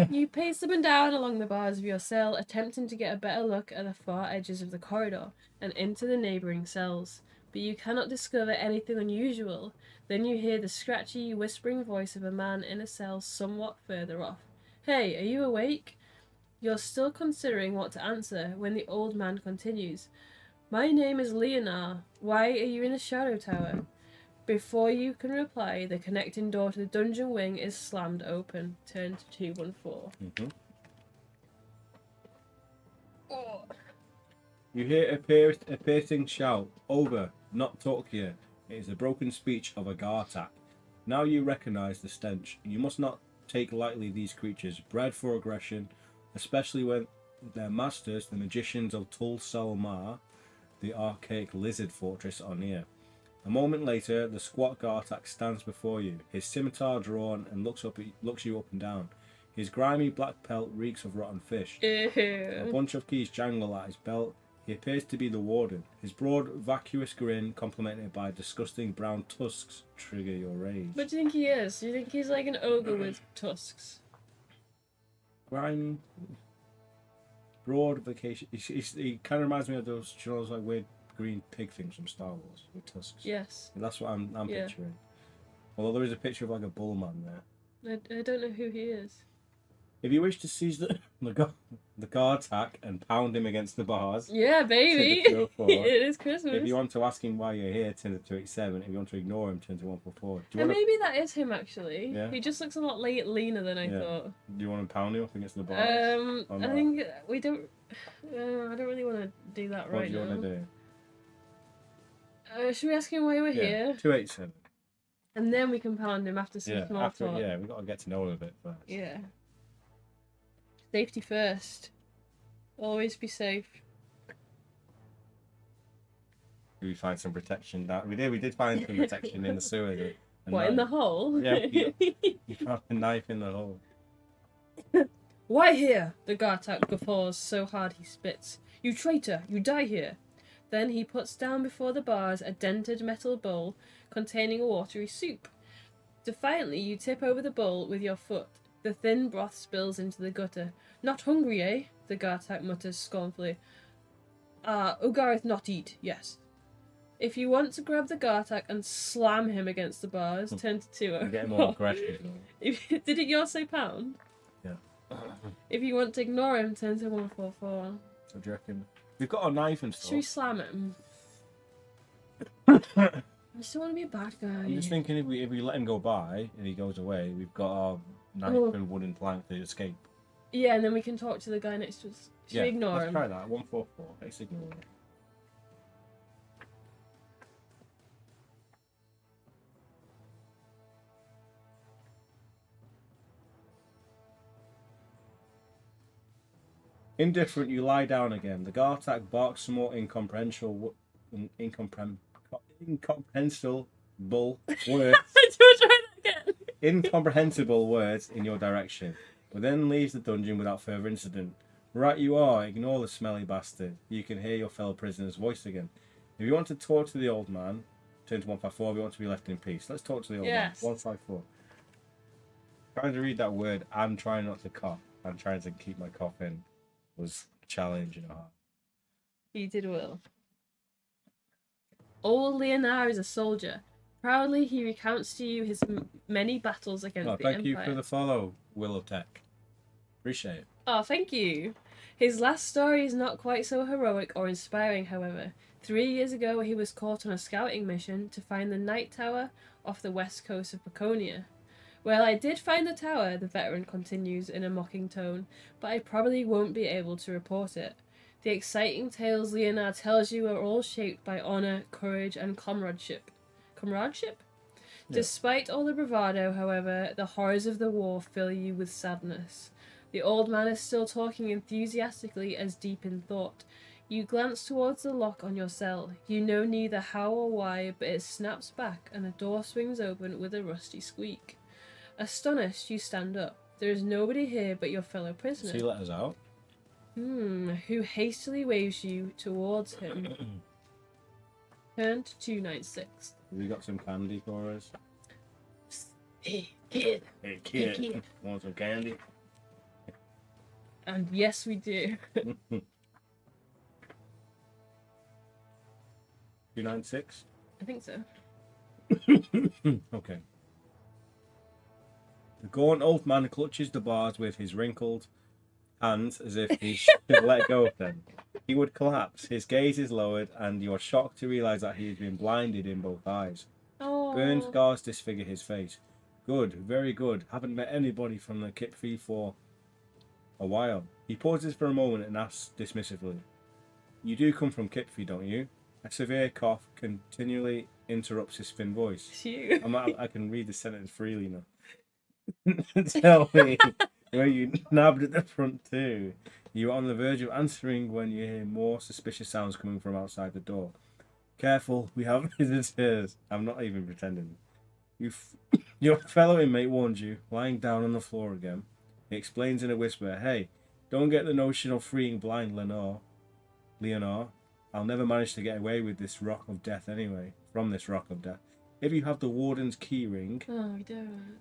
You pace up and down along the bars of your cell, attempting to get a better look at the far edges of the corridor and into the neighbouring cells, but you cannot discover anything unusual. Then you hear the scratchy, whispering voice of a man in a cell somewhat further off. Hey, are you awake? You're still considering what to answer when the old man continues. My name is Leonard. Why are you in the shadow tower? Before you can reply, the connecting door to the dungeon wing is slammed open. Turn to 214. Oh. You hear a piercing shout. Over, not talk here. It is the broken speech of a Gartak. Now you recognize the stench. You must not take lightly these creatures, bred for aggression, especially when their masters, the magicians of Tul Salmar, the archaic lizard fortress, are near. A moment later, the squat Gartak stands before you, his scimitar drawn, and looks you up and down. His grimy black pelt reeks of rotten fish. A Ew. bunch of keys jangle at his belt. He appears to be the warden. His broad, vacuous grin, complemented by disgusting brown tusks, trigger your rage. What do you think he is? Do you think he's like an ogre with tusks? Grimy, broad vacation. He kind of reminds me of those, you know, those like weird green pig things from Star Wars with tusks. Yes. And that's what I'm Yeah. picturing. Although there is a picture of like a bull man there. I don't know who he is. If you wish to seize the guard tack and pound him against the bars, Yeah, baby. turn it to 204. It is Christmas. If you want to ask him why you're here, turn it to 287. If you want to ignore him, turn to 144. Do you And want to, maybe that is him actually. Yeah. He just looks a lot leaner than I Yeah. thought. do you want to pound him up against the bars? Or I not? think we don't. I don't really want to do that What right do you now. want to do? Should we ask him why we're Yeah, here, 287. and then we can pound him after some Yeah, small after talk? we've got to get to know him a bit first. Yeah. Safety first. Always be safe. Did we find some protection? We did find some protection in the sewer. What, in the hole? Yeah, you found a knife in the hole. Why here? The Gartak guffaws so hard he spits. You traitor, you die here. Then he puts down before the bars a dented metal bowl containing a watery soup. Defiantly, you tip over the bowl with your foot. The thin broth spills into the gutter. Not hungry, eh? The Gartak mutters scornfully. Ugareth not eat, yes. If you want to grab the Gartak and slam him against the bars, turn to 204. You're getting more aggressive. Did it yours say pound? Yeah. If you want to ignore him, turn to 144. What do you reckon? We've got a knife and Should we stuff. slam him? I just don't want to be a bad guy. I'm just thinking if we let him go by and he goes away, we've got our knife Oh. and wooden plank to escape. Yeah, and then we can talk to the guy next to us. Should we ignore let's him? try that. 144. Let's ignore him. Indifferent, you lie down again. The Gartak barks some more incomprehensible words. Try that again. Incomprehensible words in your direction, but then leaves the dungeon without further incident. Right you are, ignore the smelly bastard. You can hear your fellow prisoner's voice again. If you want to talk to the old man, turn to 154. If you want to be left in peace, let's talk to the old Yes. man. 154. Trying to read that word and trying not to cough. I'm trying to keep my cough in. Was a challenge and a half. You did well. Old Leonard is a soldier. Proudly, he recounts to you his many battles against Oh, the thank Empire. you for the follow, Willow Tech. Appreciate it. Oh, thank you. His last story is not quite so heroic or inspiring, however. 3 years ago, he was caught on a scouting mission to find the Night Tower off the west coast of Paconia. Well, I did find the tower, the veteran continues in a mocking tone, but I probably won't be able to report it. The exciting tales Leonard tells you are all shaped by honour, courage, and comradeship. Comradeship? Yeah. Despite all the bravado, however, the horrors of the war fill you with sadness. The old man is still talking enthusiastically as deep in thought. You glance towards the lock on your cell. You know neither how or why, but it snaps back and the door swings open with a rusty squeak. Astonished, you stand up. There is nobody here but your fellow prisoner. So he let us out. Who hastily waves you towards him. Turn to 296. Have you got some candy for us? Hey, kid. Hey kid, Hey, kid. want some candy? And yes, we do. 296? I think so. Okay. The gaunt old man clutches the bars with his wrinkled hands as if he should let go of them. He would collapse. His gaze is lowered, and you're shocked to realize that he has been blinded in both eyes. Oh. Burned scars disfigure his face. Good, very good. Haven't met anybody from the Kipfi for a while. He pauses for a moment and asks dismissively, "You do come from Kipfi, don't you?" A severe cough continually interrupts his thin voice. It's you. I can read the sentence freely now. Tell me where you nabbed at the front too. You are on the verge of answering when you hear more suspicious sounds coming from outside the door. Careful, we have visitors. I'm not even pretending. Your fellow inmate warned you, lying down on the floor again. He explains in a whisper, "Hey, don't get the notion of freeing blind Leonor. I'll never manage to get away with this rock of death anyway. From this rock of death. If you have the warden's key ring, Oh, we don't.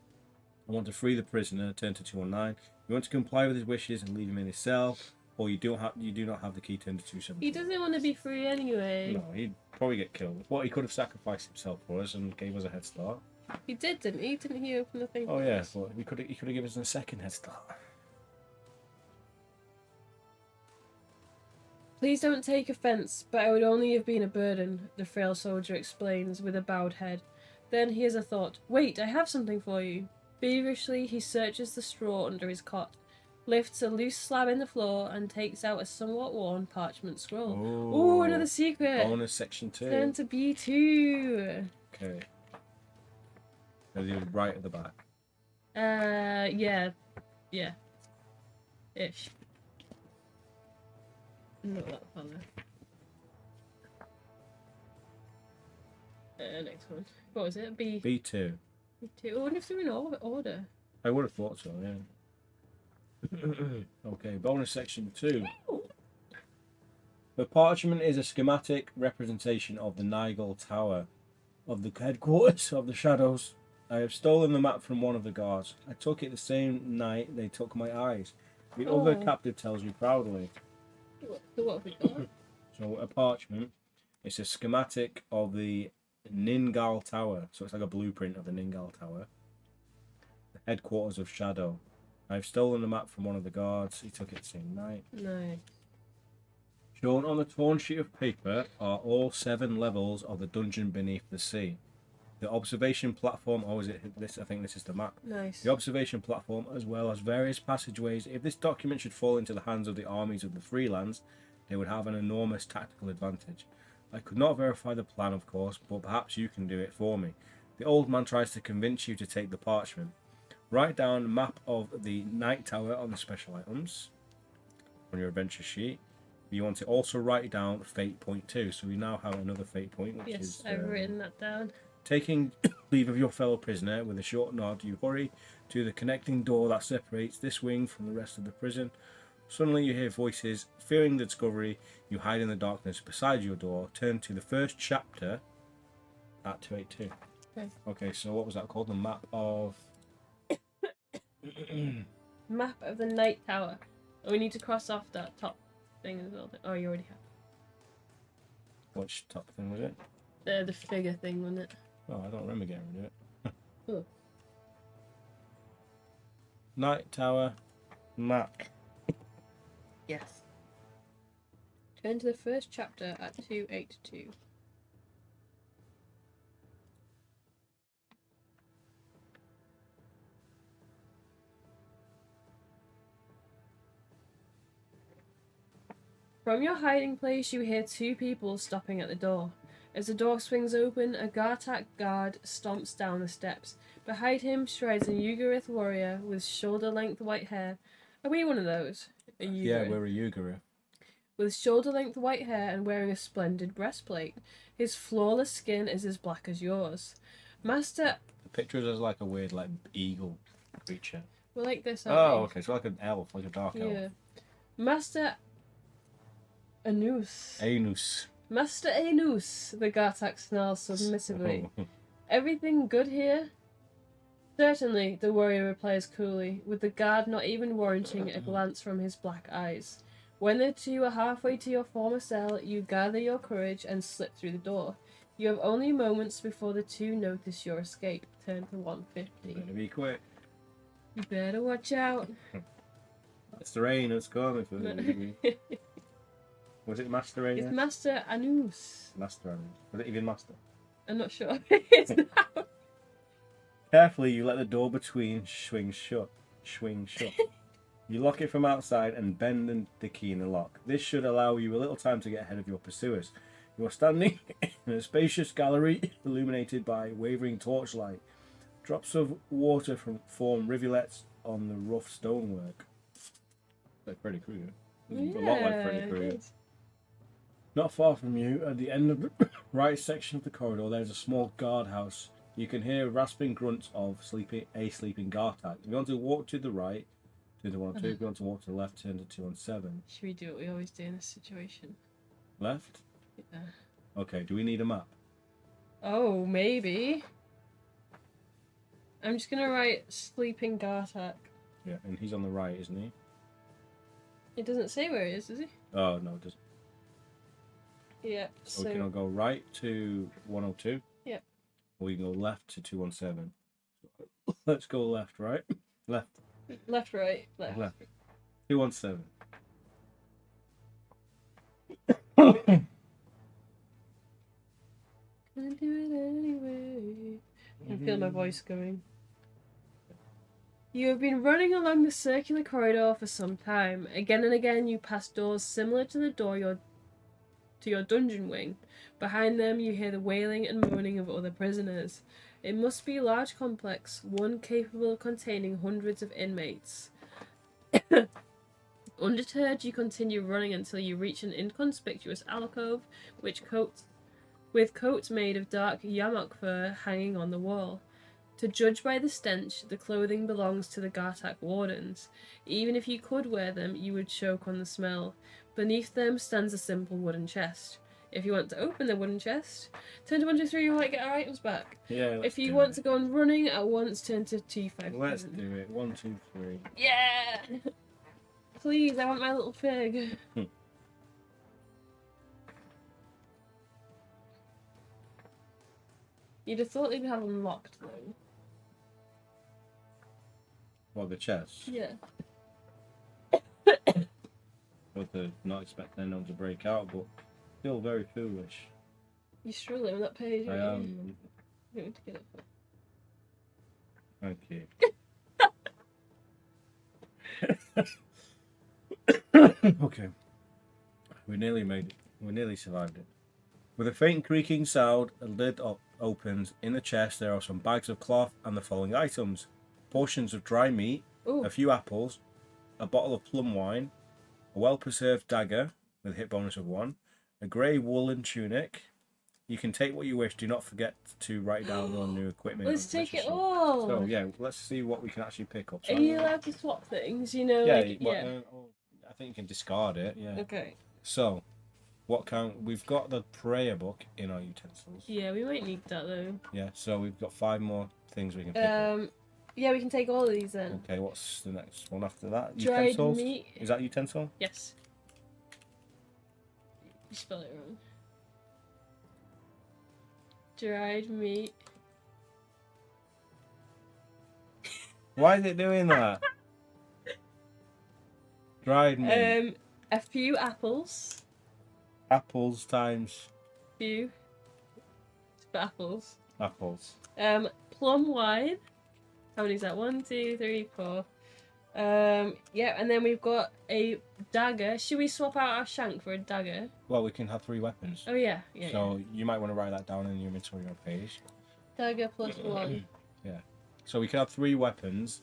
I want to free the prisoner, turn to 219. You want to comply with his wishes and leave him in his cell, or you do not have the key, turn to 217. He doesn't want to be free anyway. No, he'd probably get killed. Well, he could have sacrificed himself for us and gave us a head start. He did, didn't he? Didn't he open the thing? Oh yeah, but he could have given us a second head start. Please don't take offence, but I would only have been a burden, the frail soldier explains with a bowed head. Then he has a thought. Wait, I have something for you. Feverishly, he searches the straw under his cot, lifts a loose slab in the floor, and takes out a somewhat worn parchment scroll. Ooh, another secret! Bonus section 2. Turn to B2. Okay. Are they right at the back? Yeah. Ish. Not that fella. Next one. What was it? B2. B2. I wonder if they're in order. I would have thought so, yeah. Okay, bonus section 2. The parchment is a schematic representation of the Nigel Tower, of the headquarters of the Shadows. I have stolen the map from one of the guards. I took it the same night they took my eyes. The other captive tells you proudly. What have we got? So a parchment, it's a schematic of the Ningal Tower. So it's like a blueprint of the Ningal Tower. The headquarters of Shadow. I've stolen the map from one of the guards. He took it the same night. No. Shown on the torn sheet of paper are all 7 levels of the dungeon beneath the sea. The observation platform, is it this? I think this is the map. Nice. The observation platform, as well as various passageways. If this document should fall into the hands of the armies of the Freelands, they would have an enormous tactical advantage. I could not verify the plan, of course, but perhaps you can do it for me. The old man tries to convince you to take the parchment. Write down map of the Night Tower on the special items on your adventure sheet. You want to also write down fate point 2, so we now have another fate point, which is... Yes, I've written that down. Taking leave of your fellow prisoner, with a short nod, you hurry to the connecting door that separates this wing from the rest of the prison. Suddenly you hear voices. Fearing the discovery, you hide in the darkness beside your door. Turn to the first chapter at 282. Okay, so what was that called? The map of... Map of the Night Tower. Oh, we need to cross off that top thing as well. Oh, you already have. Which top thing was it? The figure thing, wasn't it? Oh, I don't remember getting rid of it. Oh. Night Tower map. Yes. Turn to the first chapter at 282. From your hiding place, you hear 2 people stopping at the door. As the door swings open, a Gartak guard stomps down the steps. Behind him strides a Ugarith warrior with shoulder-length white hair. Are we one of those? A Ugarith. Yeah, we're a Ugarith. With shoulder-length white hair and wearing a splendid breastplate. His flawless skin is as black as yours. Master... The picture is as like a weird, like, eagle creature. We're like this, Oh, okay, so like an elf, like a dark elf. Yeah. Master... Anus. Master Anus, the Gartak snarls submissively. Everything good here? Certainly, the warrior replies coolly, with the guard not even warranting a glance from his black eyes. When the 2 are halfway to your former cell, you gather your courage and slip through the door. You have only moments before the 2 notice your escape. Turn to 150. Better be quick. You better watch out. It's the rain, it's coming for me. Was it Master Rain? It's Master Anus. Master Anus. Was it even Master? I'm not sure. It's now. Carefully, you let the door between swing shut. You lock it from outside and bend the key in the lock. This should allow you a little time to get ahead of your pursuers. You are standing in a spacious gallery illuminated by wavering torchlight. Drops of water form rivulets on the rough stonework. Like Freddy Krueger. A lot like Freddy Krueger. Not far from you, at the end of the right section of the corridor, there is a small guardhouse. You can hear rasping grunts of a sleeping Gartak. If you want to walk to the right, to to 102. If you want to walk to the left, turn to 217. Should we do what we always do in this situation? Left? Yeah. Okay, do we need a map? Oh, maybe. I'm just gonna write Sleeping Gartak. Yeah, and he's on the right, isn't he? It doesn't say where he is, does he? Oh, no, it doesn't. Yeah. So we can go right to 102. Yep. Or we can go left to 217. Let's go left, right? Left. Left, right, left. Left. 217. Can do it anyway. I can feel my voice going. You have been running along the circular corridor for some time. Again and again you pass doors similar to the door to your dungeon wing. Behind them you hear the wailing and moaning of other prisoners. It must be a large complex, one capable of containing hundreds of inmates. Undeterred, you continue running until you reach an inconspicuous alcove with coats made of dark yamok fur hanging on the wall. To judge by the stench, the clothing belongs to the Gartak wardens. Even if you could wear them, you would choke on the smell. Beneath them stands a simple wooden chest. If you want to open the wooden chest, turn to 123, you might get our items back. Yeah. If you want to go on running at once, turn to 257. Let's do it. 1, 2, 3. Yeah! Please, I want my little fig. You'd have thought they'd have them locked though. What, the chest? Yeah. But they're not expecting anyone to break out, but still very foolish. You're struggling with that page, I aren't you? am. You need to get it. Thank you. Okay. We nearly made it. We nearly survived it. With a faint creaking sound, a lid opens. In the chest, there are some bags of cloth and the following items: portions of dry meat, Ooh. a few apples, a bottle of plum wine, a well-preserved dagger with a hit bonus of 1, a grey woolen tunic. You can take what you wish. Do not forget to write down your new equipment. Let's take it all. all. So yeah, let's see what we can actually pick up. Are you allowed to swap things? You know, Yeah, like, I think you can discard it. Yeah. Okay. So, we've got the prayer book in our utensils. Yeah, we might need that though. Yeah. So we've got 5 more things we can pick up. Yeah, we can take all of these then. Okay. What's the next one after that? Dried Utensils. meat. Is that utensil? Yes. You spell it wrong. Dried meat. Why is it doing that? Dried meat. A few apples. Apples times Few. For apples. apples. Plum wine. How many is that? 1, 2, 3, 4. Yeah, and then we've got a dagger. Should we swap out our shank for a dagger? Well, we can have 3 weapons. Oh yeah, yeah. So you might want to write that down in your inventory on page. Dagger plus 1. Yeah. So we can have 3 weapons,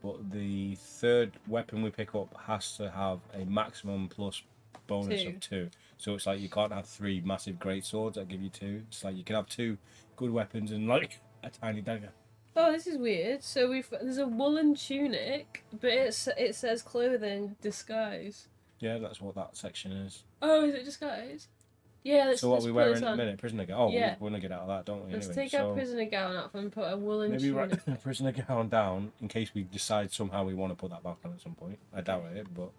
but the third weapon we pick up has to have a maximum plus bonus 2. of 2. So it's like you can't have 3 massive great swords that give you 2. It's like you can have 2 good weapons and like a tiny dagger. Oh, this is weird. So there's a woolen tunic, but it says clothing disguise. Yeah, that's what that section is. Oh, is it disguise? Yeah. So what let's we put wear this in a on. minute? Prisoner gown. Oh, Yeah. we want to get out of that, don't we? Let's Anyway, take our prisoner gown off and put a woolen maybe tunic. write the prisoner gown down in case we decide somehow we want to put that back on at some point. I doubt it, but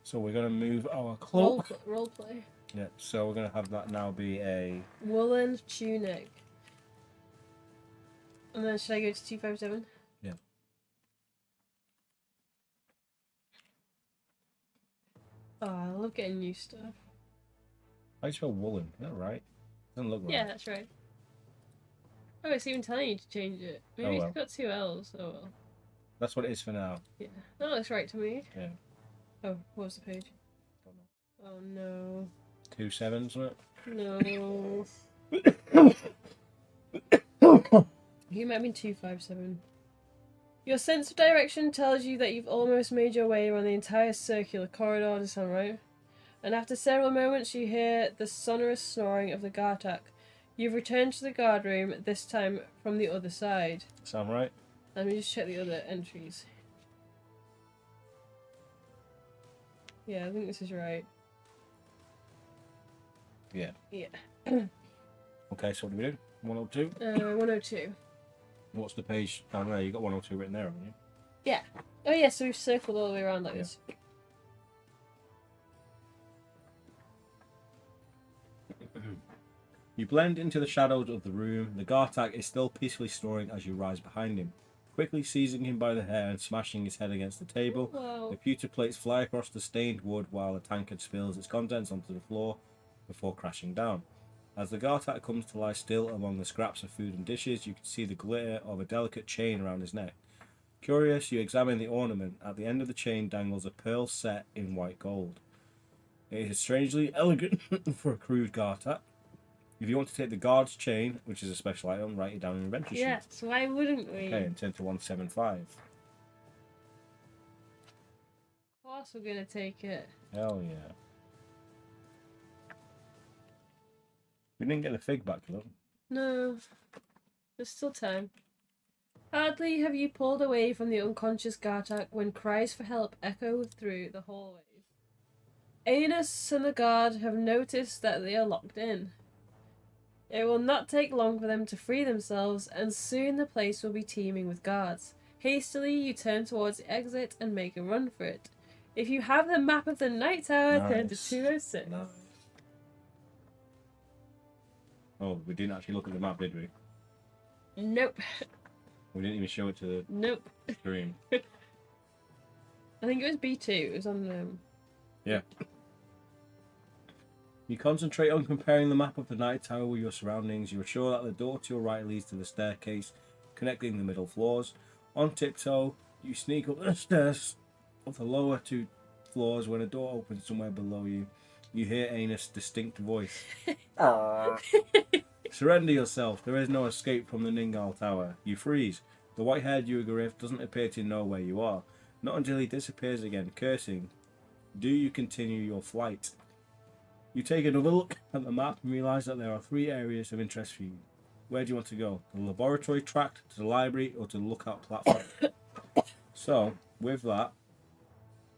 so we're gonna move our cloak. Role play. Yeah, so we're gonna have that now be a Woolen tunic. And then should I go to 257? Yeah. Oh, I love getting new stuff. I spell woolen. Is that right? Doesn't look right. Yeah, that's right. Oh, it's even telling you to change it. Maybe well. it's got 2 L's. Oh well. That's what it is for now. Yeah. That looks right to me. Yeah. Oh, what was the page? Oh no. 2 7s, isn't it? No. You might mean 257. Your sense of direction tells you that you've almost made your way around the entire circular corridor. Does that sound right? And after several moments, you hear the sonorous snoring of the Gartak. You've returned to the guard room, this time from the other side. Sound right? Let me just check the other entries. Yeah, I think this is right. Yeah. Yeah. Okay, so what do we do? 102? 102. What's the page down there? You got 102 written there, haven't you? Yeah. Oh yeah, so we've circled all the way around like Yeah. this. You blend into the shadows of the room. The Gartak is still peacefully snoring as you rise behind him, quickly seizing him by the hair and smashing his head against the table. Wow. The pewter plates fly across the stained wood while the tankard spills its contents onto the floor before crashing down. As the Gartak comes to lie still among the scraps of food and dishes, you can see the glitter of a delicate chain around his neck. Curious, you examine the ornament. At the end of the chain dangles a pearl set in white gold. It is strangely elegant for a crude Gartak. If you want to take the guard's chain, which is a special item, write it down in your inventory sheet. Yes, why wouldn't we? Okay, and turn to 175. Of course we're gonna take it. Hell yeah. We didn't get the fig back, though. No. There's still time. Hardly have you pulled away from the unconscious Gartak when cries for help echo through the hallways. Anus and the guard have noticed that they are locked in. It will not take long for them to free themselves, and soon the place will be teeming with guards. Hastily, you turn towards the exit and make a run for it. If you have the map of the night tower, turn to Nice. 206. Nice. Oh, we didn't actually look at the map, did we? Nope. We didn't even show it to Nope. the stream. I think it was B2. It was on Yeah. You concentrate on comparing the map of the night tower with your surroundings. You are sure that the door to your right leads to the staircase, connecting the middle floors. On tiptoe, you sneak up the stairs of the lower two floors. When a door opens somewhere below you, you hear Anus' distinct voice. Surrender yourself. There is no escape from the Ningal Tower. You freeze. The white-haired Ugarif doesn't appear to know where you are. Not until he disappears again, cursing. Do you continue your flight? You take another look at the map and realise that there are 3 areas of interest for you. Where do you want to go? To the laboratory tract, to the library, or to the lookout platform? So, with that,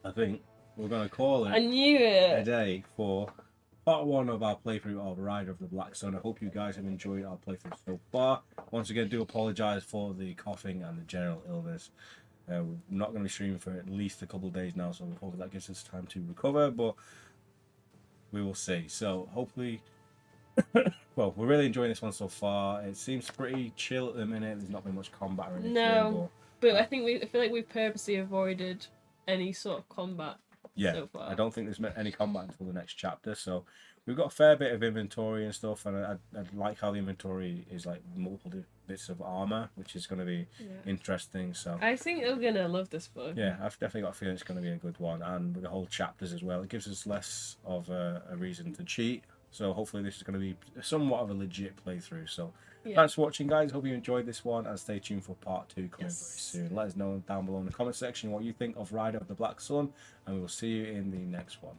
I think we're going to call I it knew a it. day for part 1 of our playthrough of Rider of the Black Sun. I hope you guys have enjoyed our playthrough so far. Once again, do apologise for the coughing and the general illness. We're not going to be streaming for at least a couple of days now, so hopefully that gives us time to recover, but we will see. So hopefully, well, we're really enjoying this one so far. It seems pretty chill at the minute. There's not been much combat or anything. No, but I feel like we've purposely avoided any sort of combat so far. I don't think there's any combat until the next chapter. So we've got a fair bit of inventory and stuff, and I like how the inventory is like multiple bits of armor, which is going to be interesting. So I think we're gonna love this book. yeah, I've definitely got a feeling it's going to be a good one, and with the whole chapters as well, it gives us less of a reason to cheat. So hopefully this is going to be somewhat of a legit playthrough. So thanks for watching, guys. Hope you enjoyed this one, and stay tuned for part 2 coming very soon. Let us know down below in the comment section what you think of Rider of the Black Sun, and we will see you in the next one.